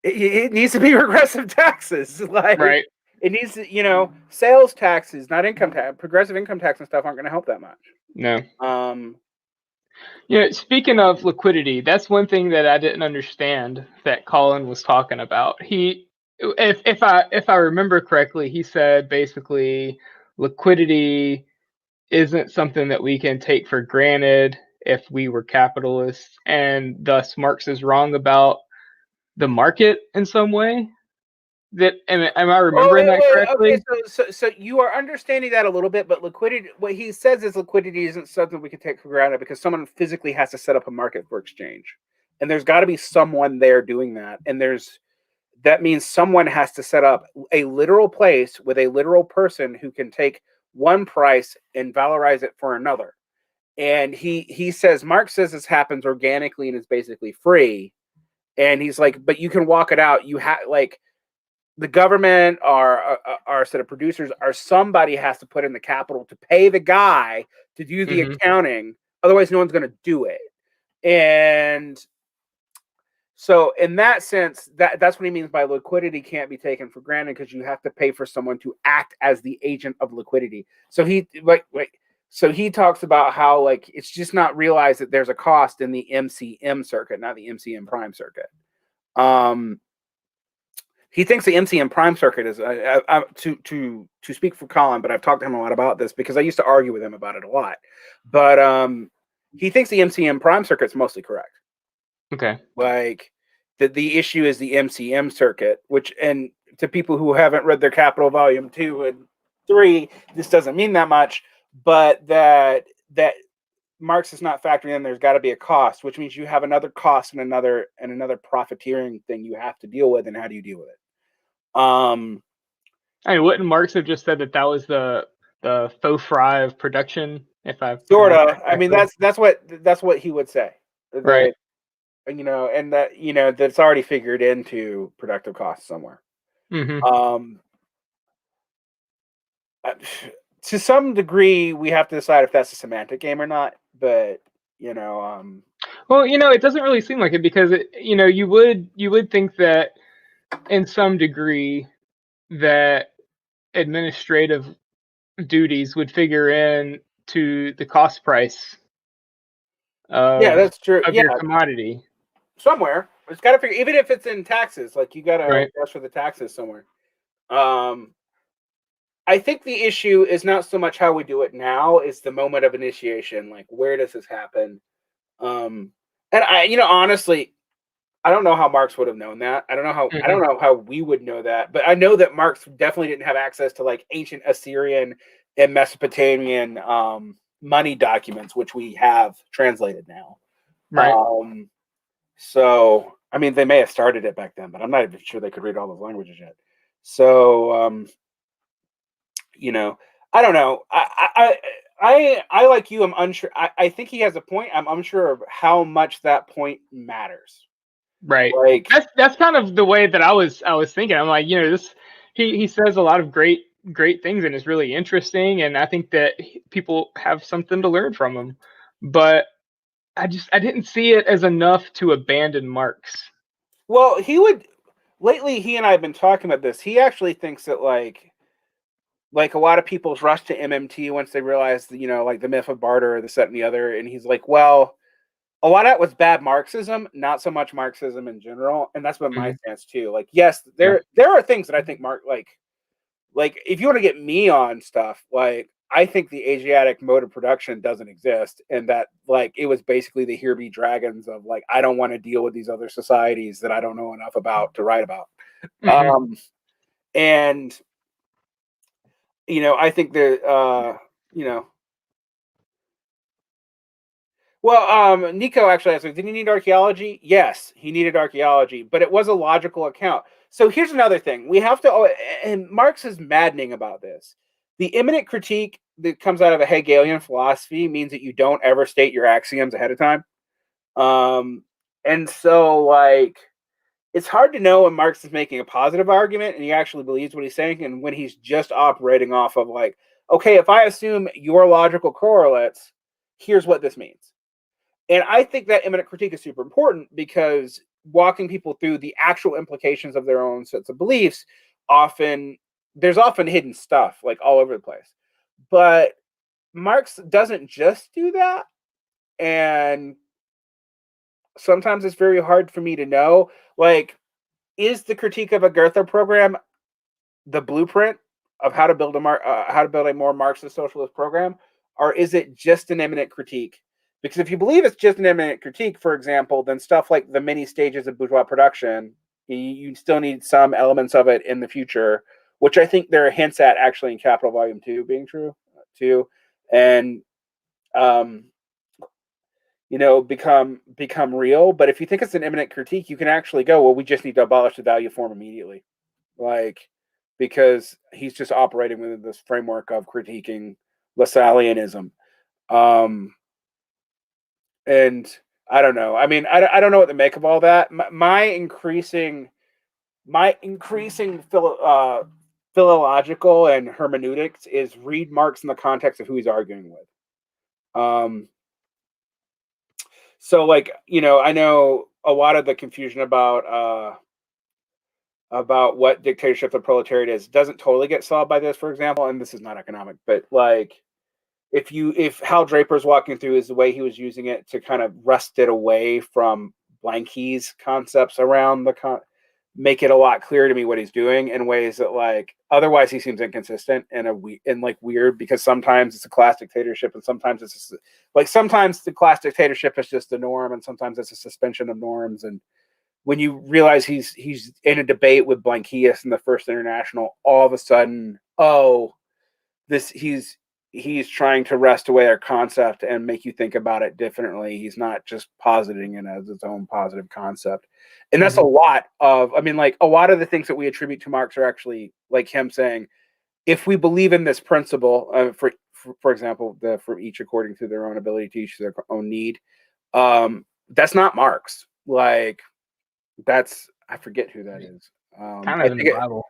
it needs to be regressive taxes. Right. It needs to, sales taxes, not income tax. Progressive income tax and stuff aren't going to help that much. No. Speaking of liquidity, that's one thing that I didn't understand that Colin was talking about. If I remember correctly, he said basically liquidity isn't something that we can take for granted if we were capitalists, and thus Marx is wrong about the market in some way. That am I remembering that correctly? Okay, so you are understanding that a little bit, but liquidity. What he says is liquidity isn't something we can take for granted because someone physically has to set up a market for exchange, and there's got to be someone there doing that, and that means someone has to set up a literal place with a literal person who can take one price and valorize it for another. And he says Marx says this happens organically and is basically free, and he's like, but you can walk it out. You have like the government or our set of producers or somebody has to put in the capital to pay the guy to do the accounting. Otherwise, no one's going to do it. And so in that sense, that's what he means by liquidity can't be taken for granted because you have to pay for someone to act as the agent of liquidity. So he talks about how like it's just not realized that there's a cost in the MCM circuit, not the MCM prime circuit. He thinks the MCM prime circuit is to speak for Colin, but I've talked to him a lot about this because I used to argue with him about it a lot. But he thinks the MCM prime circuit is mostly correct. Okay. Like the issue is the MCM circuit, which, and to people who haven't read their Capital Volume 2 and 3, this doesn't mean that much, but that Marx is not factoring in there's got to be a cost, which means you have another cost and another profiteering thing you have to deal with, and how do you deal with it? I mean, wouldn't Marx have just said that was the faux fry of production? If I sort of, I mean that's what he would say, right? You know, and that that's already figured into productive costs somewhere. To some degree, we have to decide if that's a semantic game or not. But well, it doesn't really seem like it because you would think that in some degree that administrative duties would figure in to the cost price yeah, that's true. of your commodity. Somewhere it's got to figure, even if it's in taxes, like you got to adjust for the taxes somewhere. I think the issue is not so much how we do it now; it's the moment of initiation. Like, where does this happen? And I, honestly, I don't know how Marx would have known that. I don't know how we would know that. But I know that Marx definitely didn't have access to like ancient Assyrian and Mesopotamian money documents, which we have translated now. Right. So, I mean, they may have started it back then, but I'm not even sure they could read all those languages yet. So, I don't know. I like you. I'm unsure. I think he has a point. I'm unsure of how much that point matters. Right. Like that's kind of the way that I was thinking. I'm like, this he says a lot of great things and is really interesting, and I think that people have something to learn from him. But I didn't see it as enough to abandon Marx. Well, lately he and I have been talking about this. He actually thinks that like a lot of people's rush to MMT once they realize, like the myth of barter or the set and the other. And he's like, well, a lot of that was bad Marxism, not so much Marxism in general. And that's been my stance too. Like, yes, there are things that I think like if you want to get me on stuff, like I think the Asiatic mode of production doesn't exist. And that like, it was basically the here be dragons of like, I don't want to deal with these other societies that I don't know enough about to write about. And I think that well, Nico actually asked, did he need archaeology? Yes, he needed archaeology, but it was a logical account. So here's another thing. We have to, and Marx is maddening about this. The imminent critique that comes out of a Hegelian philosophy means that you don't ever state your axioms ahead of time. And so like, it's hard to know when Marx is making a positive argument and he actually believes what he's saying, and when he's just operating off of like, okay, if I assume your logical correlates, here's what this means. And I think that imminent critique is super important because walking people through the actual implications of their own sets of beliefs, there's often hidden stuff like all over the place. But Marx doesn't just do that. And sometimes it's very hard for me to know, like, is the critique of a Goethe program the blueprint of how to build a more Marxist socialist program? or is it just an immanent critique? Because if you believe it's just an immanent critique, for example, then stuff like the many stages of bourgeois production, you still need some elements of it in the future, which I think there are hints at actually in Capital Volume 2 being true too, and become real. But if you think it's an immanent critique, you can actually go, well, we just need to abolish the value form immediately, because he's just operating within this framework of critiquing Lassalleanism. And I don't know. I mean, I don't know what to make of all that. My increasing philological and hermeneutics is read Marx in the context of who he's arguing with. So, I know a lot of the confusion about what dictatorship of the proletariat is doesn't totally get solved by this, for example. And this is not economic, but if Hal Draper's walking through is the way he was using it to kind of wrest it away from Blanque's concepts around make it a lot clearer to me what he's doing in ways that otherwise he seems inconsistent and weird, because sometimes it's a class dictatorship and sometimes it's sometimes the class dictatorship is just the norm and sometimes it's a suspension of norms. And when you realize he's in a debate with Blanqueus in the First International, all of a sudden, he's trying to wrest away our concept and make you think about it differently. He's not just positing it as its own positive concept. And that's a lot of, a lot of the things that we attribute to Marx are actually like him saying, if we believe in this principle, for example, for each according to their own ability to each their own need, that's not Marx. I forget who that is. Kind of in the Bible.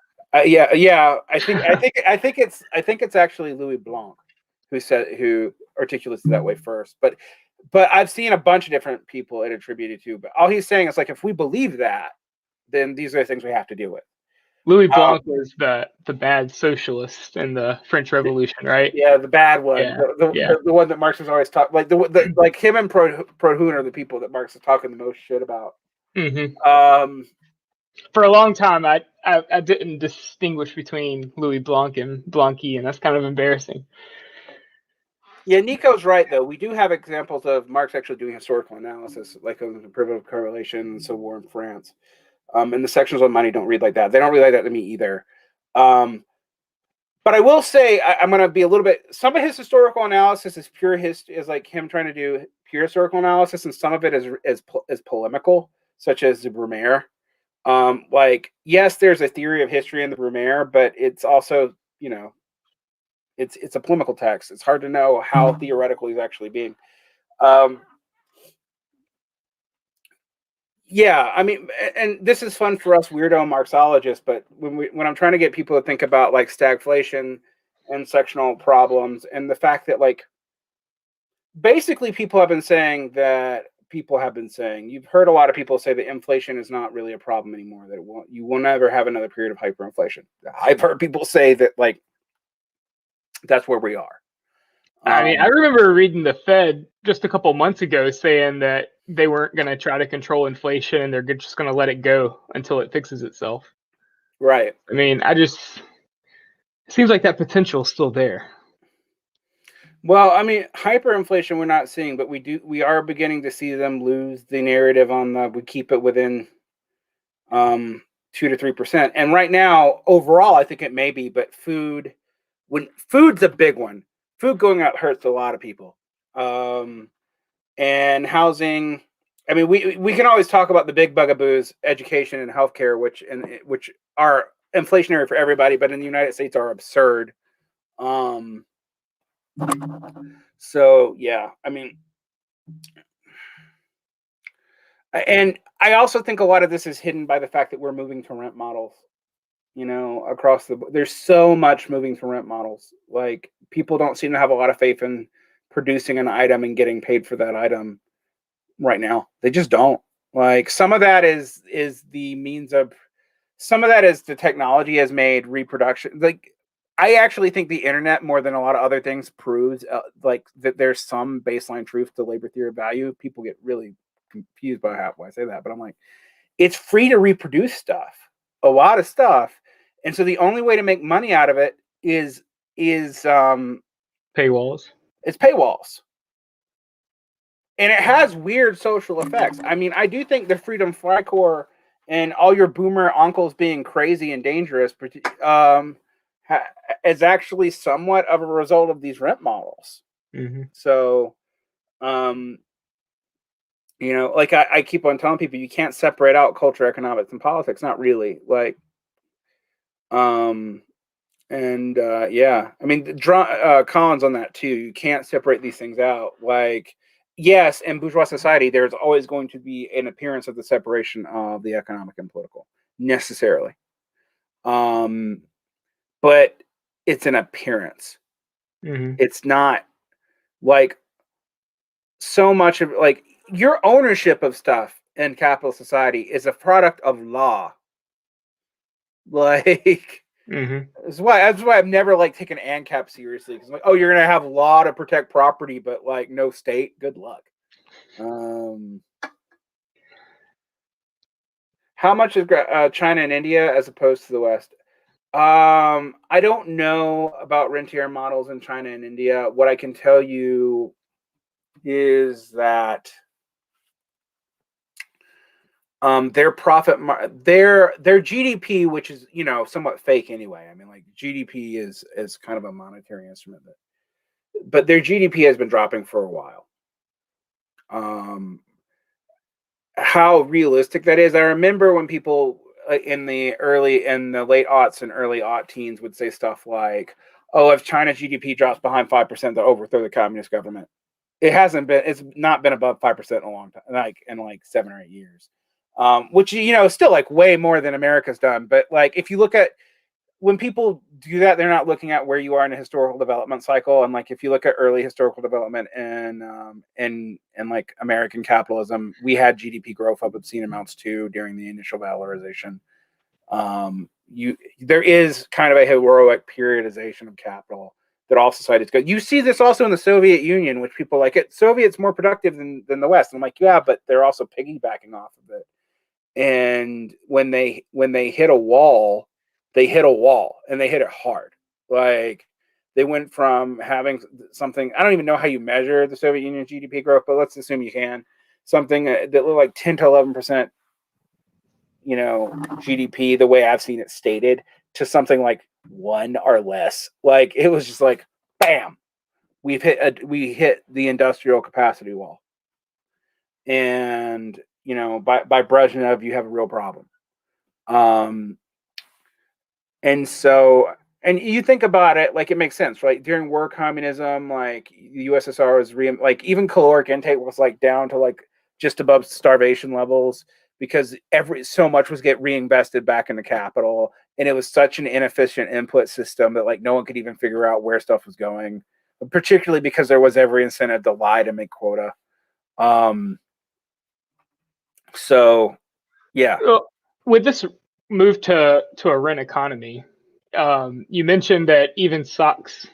Yeah. I think it's actually Louis Blanc who articulates it that way first. But I've seen a bunch of different people it attributed to. But all he's saying is if we believe that, then these are the things we have to deal with. Louis Blanc was the bad socialist in the French Revolution, right? Yeah, the bad one. Yeah. The one that Marx was always talking, like him and Proudhon are the people that Marx is talking the most shit about. Mm-hmm. For a long time, I didn't distinguish between Louis Blanc and Blanqui, and that's kind of embarrassing. Yeah, Nico's right, though. We do have examples of Marx actually doing historical analysis, like of the privileged correlation and Civil War in France. And the sections on money don't read like that. They don't read like that to me either. But I will say, I'm going to be a little bit. Some of his historical analysis is pure is like him trying to do pure historical analysis, and some of it is polemical, such as the Brumaire. Yes, there's a theory of history in the Brumaire, but it's also, it's a polemical text. It's hard to know how theoretical he's actually being. Yeah, and this is fun for us weirdo Marxologists, but when I'm trying to get people to think about stagflation and sectional problems, and the fact that basically people have been saying you've heard a lot of people say that inflation is not really a problem anymore, that you will never have another period of hyperinflation. I've heard people say that that's where we are. I remember reading the Fed just a couple months ago saying that they weren't going to try to control inflation and they're just going to let it go until it fixes itself. Right. It seems like that potential is still there. Well, hyperinflation we're not seeing, but we are beginning to see them lose the narrative on we keep it within 2 to 3%. And right now, overall, I think it may be, but food's a big one. Food going up hurts a lot of people. And housing. We can always talk about the big bugaboos, education and healthcare, which are inflationary for everybody, but in the United States are absurd. So yeah, and I also think a lot of this is hidden by the fact that we're moving to rent models. Across there's so much moving to rent models. People don't seem to have a lot of faith in producing an item and getting paid for that item right now. They just don't. Some of that is the means of, some of that is the technology has made reproduction. I actually think the internet, more than a lot of other things, proves that there's some baseline truth to labor theory of value. People get really confused by how I say that, but I'm like, it's free to reproduce stuff, a lot of stuff. And so the only way to make money out of it is paywalls. It's paywalls. And it has weird social effects. I mean, I do think the Freedom Fly Corps and all your boomer uncles being crazy and dangerous is actually somewhat of a result of these rent models. Mm-hmm. So, like I keep on telling people, you can't separate out culture, economics, and politics. Not really. Like, yeah, I mean, Collins on that too. You can't separate these things out. Like, yes, in bourgeois society, there's always going to be an appearance of the separation of the economic and political, necessarily. But it's an appearance. Mm-hmm. It's not like so much of like your ownership of stuff in capitalist society is a product of law. Like, Mm-hmm. that's why I've never like taken ANCAP seriously, because like, oh, you're gonna have law to protect property, but like no state. Good luck. How much is China and India as opposed to the West? I don't know about rentier models in China and India. What I can tell you is that their their GDP, which is somewhat fake anyway. I mean, like GDP is kind of a monetary instrument, but their GDP has been dropping for a while. How realistic that is, I remember when people in the late aughts and early aught teens would say stuff like, "Oh, if China's GDP drops behind 5%, they'll overthrow the communist government." It's not been above 5% in a long time, like in like 7 or 8 years, which is still like way more than America's done. But like if you look at when people do that, they're not looking at where you are in a historical development cycle. And like if you look at early historical development and like American capitalism, we had GDP growth of obscene amounts too during the initial valorization. There is kind of a heroic periodization of capital that all societies go. You see this also in the Soviet Union, which people like it. Soviets more productive than the West. And I'm like, yeah, but they're also piggybacking off of it. And when they hit a wall, they hit a wall, and they hit it hard. Like they went from having something, I don't even know how you measure the Soviet Union GDP growth, but let's assume you can, something that looked like 10 to 11%, GDP, the way I've seen it stated, to something like 1 or less. Like it was just like, bam, we hit the industrial capacity wall. And by Brezhnev, you have a real problem. And so you think about it, like it makes sense, right? During war communism, like the USSR was like even caloric intake was like down to like just above starvation levels, because so much was get reinvested back in the capital, and it was such an inefficient input system that like no one could even figure out where stuff was going, particularly because there was every incentive to lie to make quota. So yeah. Well, with this move to a rent economy, you mentioned that even socks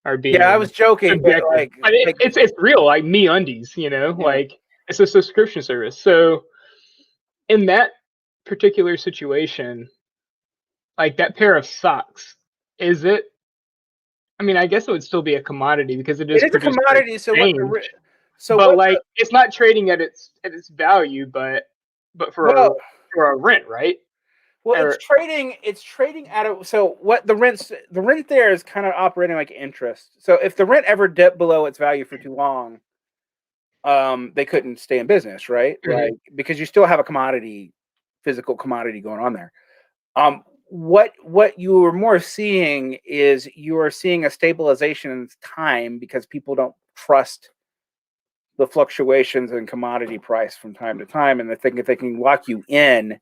are Yeah, I being was joking, but subjected. It's real, like MeUndies, like it's a subscription service. So in that particular situation, like that pair of socks, is it? I mean, I guess it would still be a commodity because it is it is a produced for commodity. exchange. So But what? like, it's not trading at its value, but Well, for a rent, right? it's Or trading at a, so what the rent there is kind of operating like interest. So if the rent ever dipped below its value for too long, they couldn't stay in business, right? Like because you still have a physical commodity going on there. What you are more seeing is you are seeing a stabilization in time, because people don't trust the fluctuations in commodity price from time to time, and they think if they can lock you in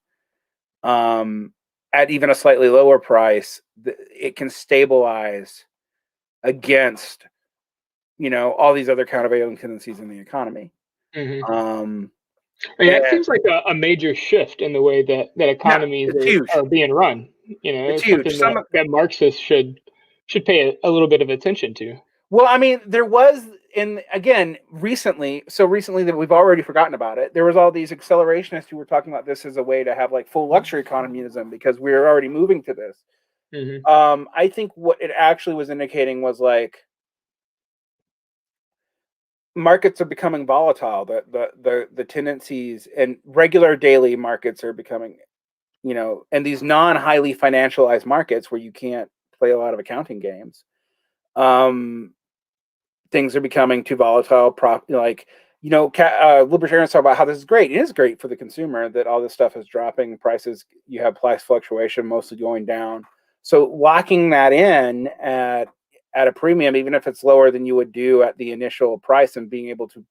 at even a slightly lower price, it can stabilize against all these other countervailing tendencies in the economy. I mean, that seems like a major shift in the way that economies it's huge. are being run. It's It's huge. something that Marxists should pay a little bit of attention to. Well, I mean, there was recently that we've already forgotten about it. There was all these accelerationists who were talking about this as a way to have like full luxury communism, because we're already moving to this. I think what it actually was indicating was like markets are becoming volatile. The tendencies and regular daily markets are becoming, and these non-highly financialized markets where you can't play a lot of accounting games, things are becoming too volatile. Libertarians talk about how this is great. It is great for the consumer that all this stuff is dropping prices. You have price fluctuation mostly going down. So locking that in at a premium, even if it's lower than you would do at the initial price, and being able to,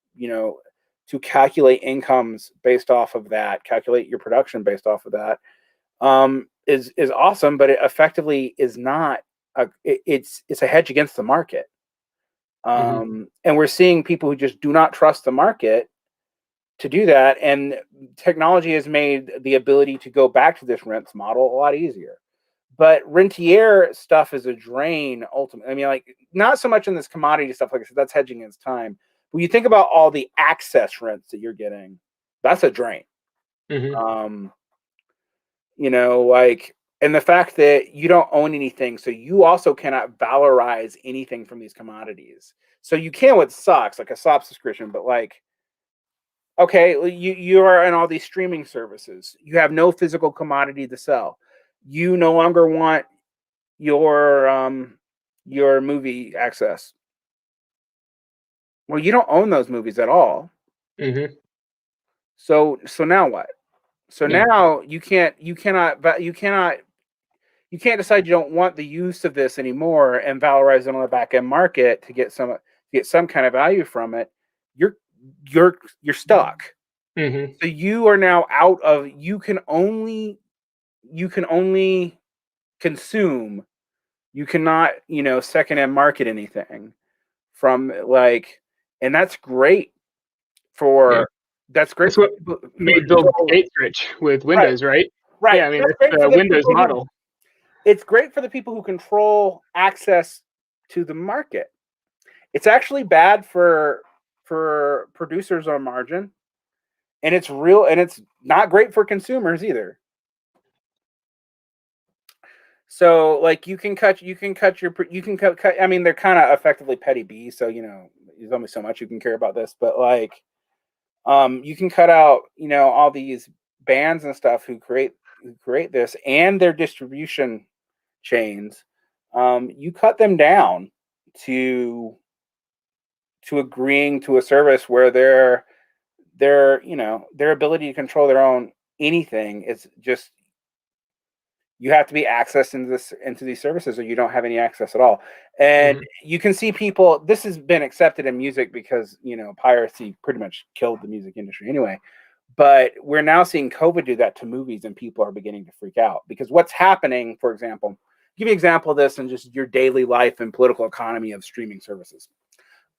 to calculate incomes based off of that, calculate your production based off of that, is awesome. But it effectively is not. It's a hedge against the market. And we're seeing people who just do not trust the market to do that. And technology has made the ability to go back to this rents model a lot easier. But rentier stuff is a drain ultimately. I mean, like, not so much in this commodity stuff, like I said, that's hedging its time. When you think about all the access rents that you're getting, that's a drain. And the fact that you don't own anything, so you also cannot valorize anything from these commodities. So you can with stocks, like a stock subscription, but like, okay, you are in all these streaming services. You have no physical commodity to sell. You no longer want your movie access. Well, you don't own those movies at all. So now what? So now you can't decide you don't want the use of this anymore and valorize it on the back end market to get some kind of value from it. You're stuck. So you are now out of. You can only consume. You cannot, second end market anything from, like, and that's great for. That's great. That's what made Bill Gates rich with Windows, right? Right. Yeah, I mean, it's the Windows model. It's great for the people who control access to the market. It's actually bad for producers on margin, and it's not great for consumers either. So, like, you can cut. I mean, they're kind of effectively petty B. So, there's only so much you can care about this, but like, you can cut out, all these bands and stuff who create this and their distribution chains. You cut them down to agreeing to a service where their ability to control their own anything is just, you have to be accessed into these services, or you don't have any access at all. And you can see people. This has been accepted in music because piracy pretty much killed the music industry anyway. But we're now seeing COVID do that to movies, and people are beginning to freak out because what's happening. For example, give you an example of this in just your daily life and political economy of streaming services.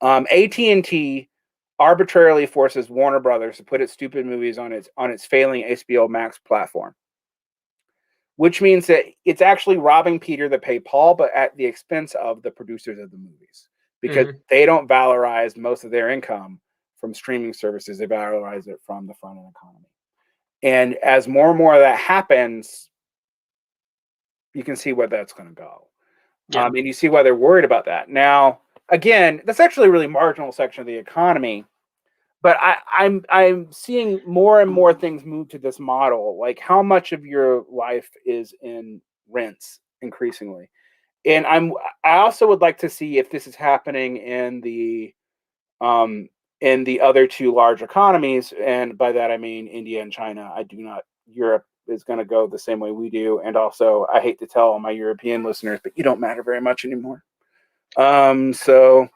AT&T arbitrarily forces Warner Brothers to put its stupid movies on its failing HBO Max platform, which means that it's actually robbing Peter to pay Paul, but at the expense of the producers of the movies, because they don't valorize most of their income from streaming services. They valorize it from the front end economy. And as more and more of that happens, you can see where that's going to go. And you see why they're worried about that. Now, again, that's actually a really marginal section of the economy. But I'm seeing more and more things move to this model. Like, how much of your life is in rents increasingly, and I also would like to see if this is happening in the other two large economies, and by that I mean India and China. I do not. Europe is going to go the same way we do, and also I hate to tell all my European listeners, but you don't matter very much anymore. So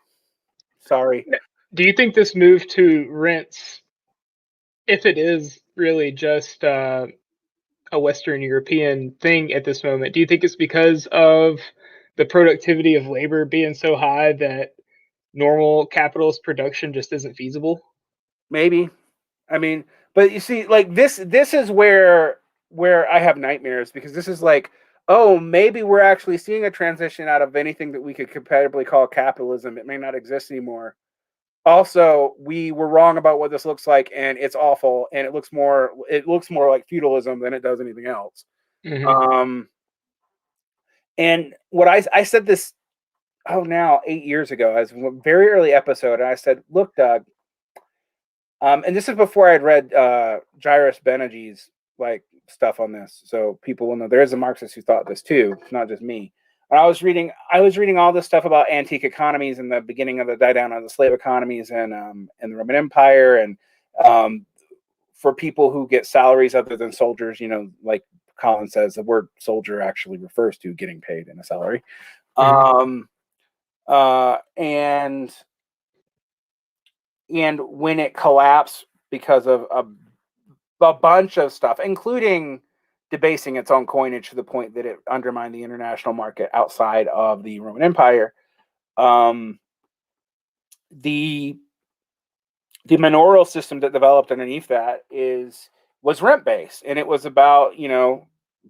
sorry. Do you think this move to rents, if it is really just a Western European thing at this moment, do you think it's because of the productivity of labor being so high that normal capitalist production just isn't feasible? Maybe. I mean, but you see, like, this is where I have nightmares, because this is like, oh, maybe we're actually seeing a transition out of anything that we could comparatively call capitalism. It may not exist anymore. Also, we were wrong about what this looks like, and it's awful, and it looks more like feudalism than it does anything else. And what I said this now 8 years ago, as a very early episode, and I said, "Look, Doug," and this is before I'd read Jairus Benergy's like stuff on this, so people will know there is a Marxist who thought this too, not just me. I was reading all this stuff about antique economies and the beginning of the die down of the slave economies and the Roman Empire, and for people who get salaries other than soldiers, like Colin says, the word soldier actually refers to getting paid in a salary. And when it collapsed because of a bunch of stuff, including debasing its own coinage to the point that it undermined the international market outside of the Roman Empire, the manorial system that developed underneath that was rent based, and it was about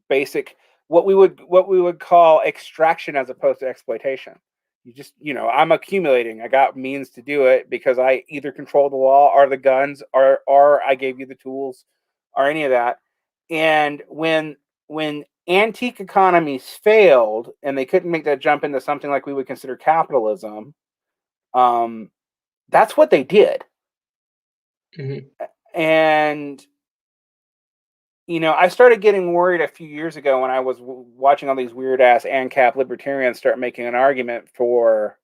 basic what we would call extraction as opposed to exploitation. You just I'm accumulating. I got means to do it because I either control the law or the guns or I gave you the tools or any of that. And when antique economies failed and they couldn't make that jump into something like we would consider capitalism, that's what they did. And I started getting worried a few years ago when I was watching all these weird ass ANCAP libertarians start making an argument for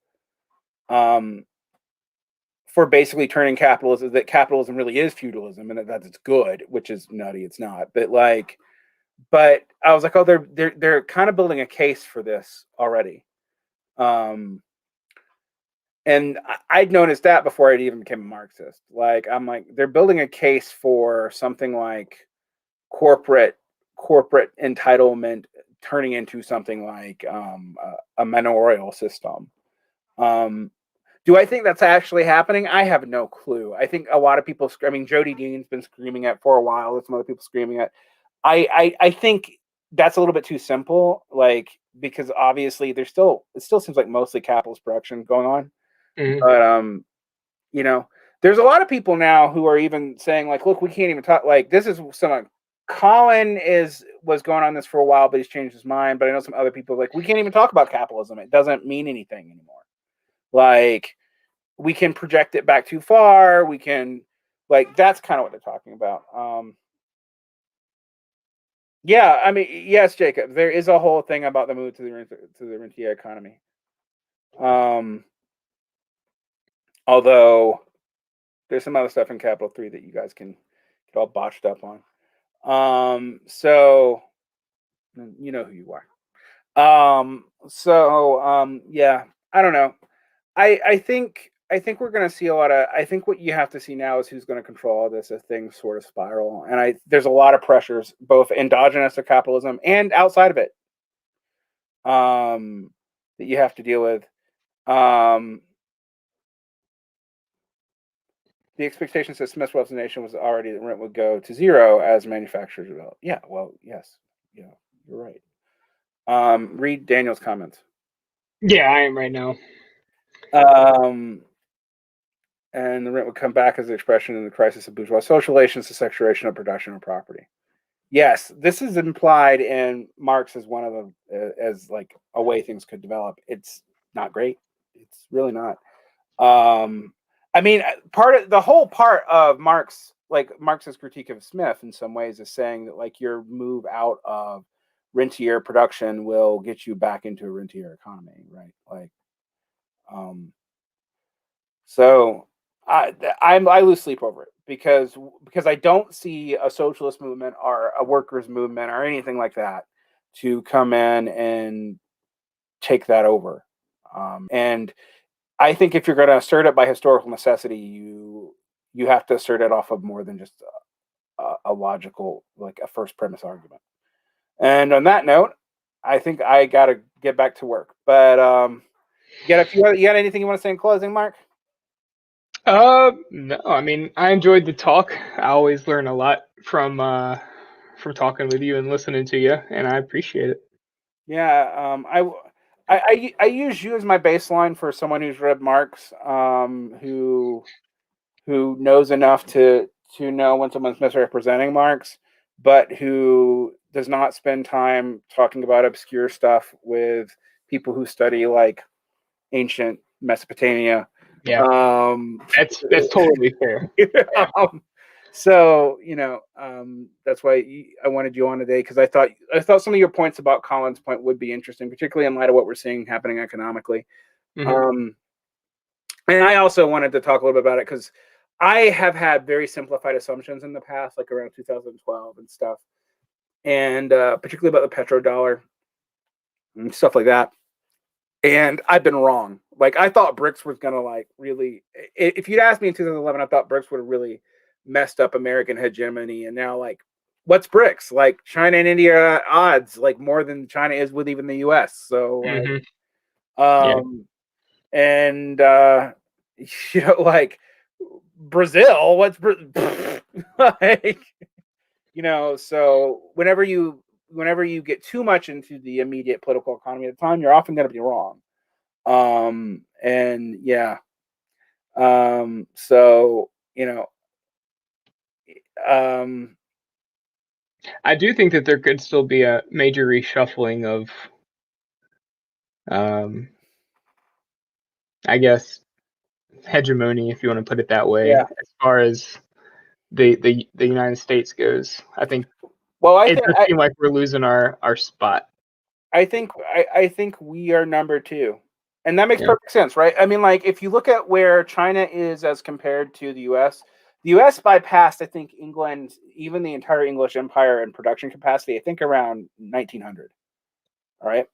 basically turning capitalism, that capitalism really is feudalism and that it's good, which is nutty. It's not, but I was like, oh, they're kind of building a case for this already. And I'd noticed that before I'd even became a Marxist. Like, I'm like, they're building a case for something like corporate entitlement turning into something like a manorial system. Do I think that's actually happening? I have no clue. I think a lot of people, Jody Dean's been screaming at for a while. There's some other people screaming at. I think that's a little bit too simple, because obviously it still seems like mostly capitalist production going on. But there's a lot of people now who are even saying like, look, we can't even talk, like, this is someone. Colin was going on this for a while, but he's changed his mind. But I know some other people like, we can't even talk about capitalism. It doesn't mean anything anymore. Like, we can project it back too far. We can, that's kind of what they're talking about. Yeah, yes, Jacob, there is a whole thing about the move to the rentier economy. Although there's some other stuff in Capital 3 that you guys can get all botched up on. So you know who you are. Yeah, I don't know. I think we're going to see a lot of. I think what you have to see now is who's going to control all this as things sort of spiral. And there's a lot of pressures, both endogenous to capitalism and outside of it, that you have to deal with. The expectations that Smith's Wealth Nation was already that rent would go to zero as manufacturers develop. Yeah, well, yes, yeah, you're right. Read Daniel's comments. Yeah, I am right now. And the rent would come back as an expression in the crisis of bourgeois social relations, the sexuation of production and property. Yes, this is implied in Marx as one of them, as like a way things could develop. It's not great. It's really not. The whole part of Marx's critique of Smith in some ways is saying that like your move out of rentier production will get you back into a rentier economy, right? So I lose sleep over it because I don't see a socialist movement or a workers movement or anything like that to come in and take that over. And I think if you're going to assert it by historical necessity, you have to assert it off of more than just a logical, like a first premise argument. And on that note, I think I got to get back to work. But you got anything you want to say in closing, Mark? No, I enjoyed the talk. I always learn a lot from talking with you and listening to you, and I appreciate it. Yeah, I use you as my baseline for someone who's read Marx, who knows enough to know when someone's misrepresenting Marx, but who does not spend time talking about obscure stuff with people who study like ancient Mesopotamia. Yeah, that's totally fair. Yeah. So that's why I wanted you on today, because I thought some of your points about Colin's point would be interesting, particularly in light of what we're seeing happening economically. And I also wanted to talk a little bit about it because I have had very simplified assumptions in the past, like around 2012 and stuff, and particularly about the petrodollar and stuff like that. And I've been wrong. Like, I thought BRICS was gonna like really. If you'd asked me in 2011, I thought BRICS would have really messed up American hegemony. And now, like, what's BRICS? Like, China and India odds, like, more than China is with even the U.S. So, like, and like Brazil, what's like, so whenever you get too much into the immediate political economy at the time, you're often going to be wrong. And yeah. So, I do think that there could still be a major reshuffling of, I guess, hegemony, if you want to put it that way, as far as the United States goes. I think. Well, it does seem like we're losing our spot. I think we are number 2, and that makes perfect sense, right? I mean, like, if you look at where China is as compared to the U.S. The U.S. bypassed, I think, England, even the entire English Empire in production capacity, I think around 1900. All right.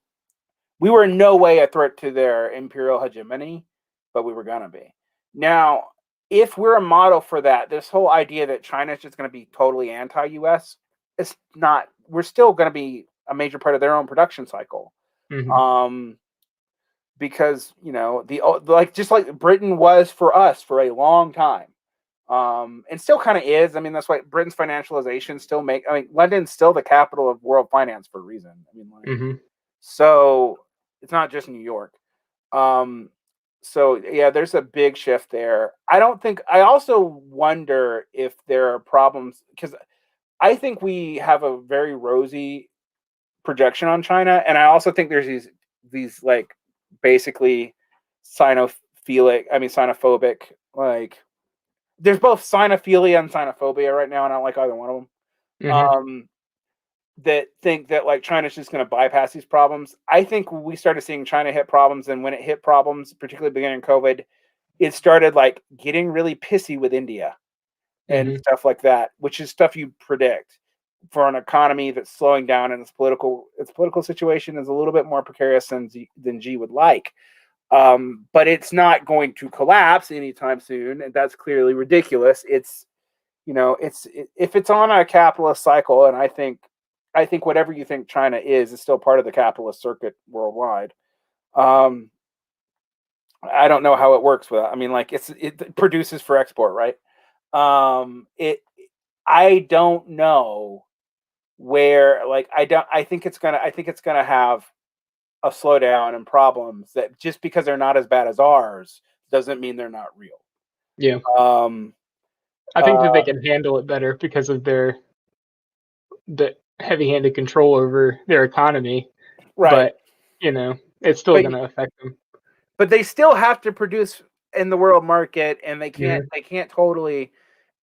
We were in no way a threat to their imperial hegemony, but we were going to be. Now, if we're a model for that, this whole idea that China is just going to be totally anti-U.S., it's not. We're still going to be a major part of their own production cycle. Because, just like Britain was for us for a long time. And still kind of is. I mean, that's why Britain's financialization London's still the capital of world finance for a reason. I mean, so it's not just New York. So yeah, there's a big shift there. I also wonder if there are problems, because I think we have a very rosy projection on China, and I also think there's these like basically xenophobic, like, there's both sinophilia and xenophobia right now, and I don't like either one of them. That think that, like, China's just going to bypass these problems. I think we started seeing China hit problems, and when it hit problems, particularly beginning of COVID, it started like getting really pissy with India and stuff like that, which is stuff you predict for an economy that's slowing down, and its political situation is a little bit more precarious than Xi would like. But it's not going to collapse anytime soon, and that's clearly ridiculous. It's if it's on a capitalist cycle, and I think whatever you think China is still part of the capitalist circuit worldwide. I don't know how it works with that. I mean, like, it produces for export, right? I don't know where, like, I think it's gonna have a slowdown and problems that just because they're not as bad as ours doesn't mean they're not real. Yeah. I think that they can handle it better because of the heavy-handed control over their economy. Right. But, it's still going to affect them. But they still have to produce in the world market, and they can't totally,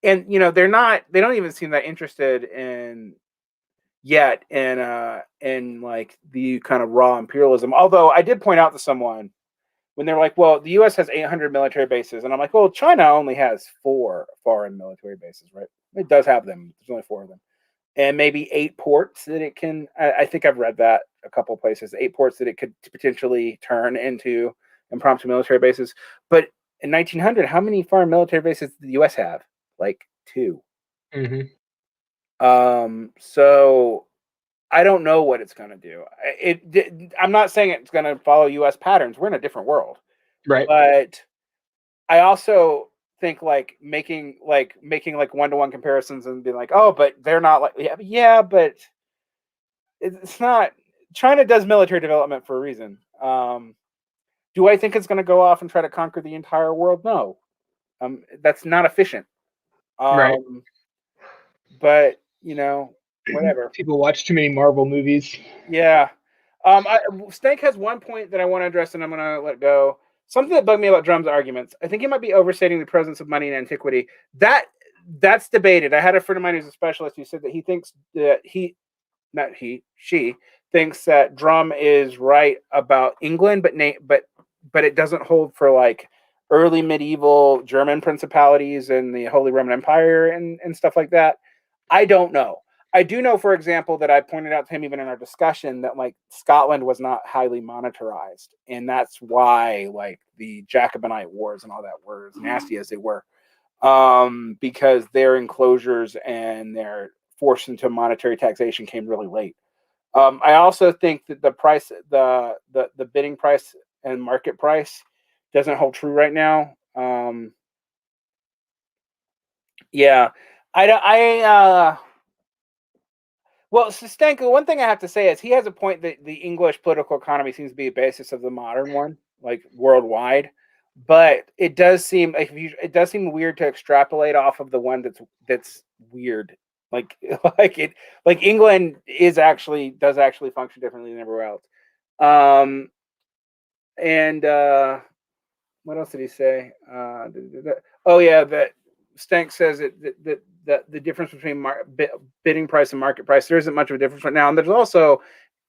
and they don't even seem that interested in yet in like the kind of raw imperialism. Although I did point out to someone when they were like, well, the US has 800 military bases, and I'm like, well, China only has 4 foreign military bases, right? It does have them. There's only 4 of them. And maybe 8 ports that it can, I think I've read that a couple places, 8 ports that it could potentially turn into impromptu military bases. But in 1900, how many foreign military bases did the US have? Like 2. So I don't know what it's going to do. I'm not saying it's going to follow US patterns. We're in a different world. Right. But I also think like making like one-to-one comparisons and being like, oh, but they're not like, but it's not. China does military development for a reason. Do I think it's going to go off and try to conquer the entire world? No. That's not efficient. Right. But whatever. People watch too many Marvel movies. Yeah. Stank has one point that I want to address, and I'm going to let go. something that bugged me about Drum's arguments. I think he might be overstating the presence of money in antiquity. That's debated. I had a friend of mine who's a specialist who said that he thinks that she thinks that Drum is right about England, but it doesn't hold for like early medieval German principalities and the Holy Roman Empire and stuff like that. I don't know. I do know, for example, that I pointed out to him even in our discussion that like Scotland was not highly monetarized, and that's why like the Jacobite wars and all that were as nasty as they were, because their enclosures and their forced into monetary taxation came really late. I also think that the price, the bidding price and market price doesn't hold true right now. Yeah, well, Sustenko, one thing I have to say is he has a point that the English political economy seems to be a basis of the modern one, like worldwide. But it does seem weird to extrapolate off of the one that's weird. Like like England does actually function differently than everywhere else. And what else did he say? Oh yeah, that Stank says that the difference between bidding price and market price, there isn't much of a difference right now, and there's also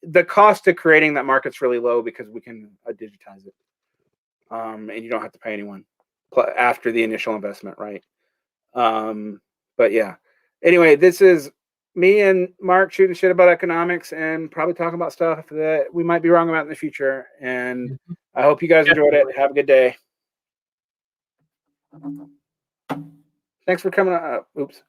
the cost of creating that market's really low because we can digitize it, and you don't have to pay anyone after the initial investment, right? But yeah. Anyway, this is me and Mark shooting shit about economics and probably talking about stuff that we might be wrong about in the future. And I hope you guys enjoyed it. Have a good day. Thanks for coming up. Oops.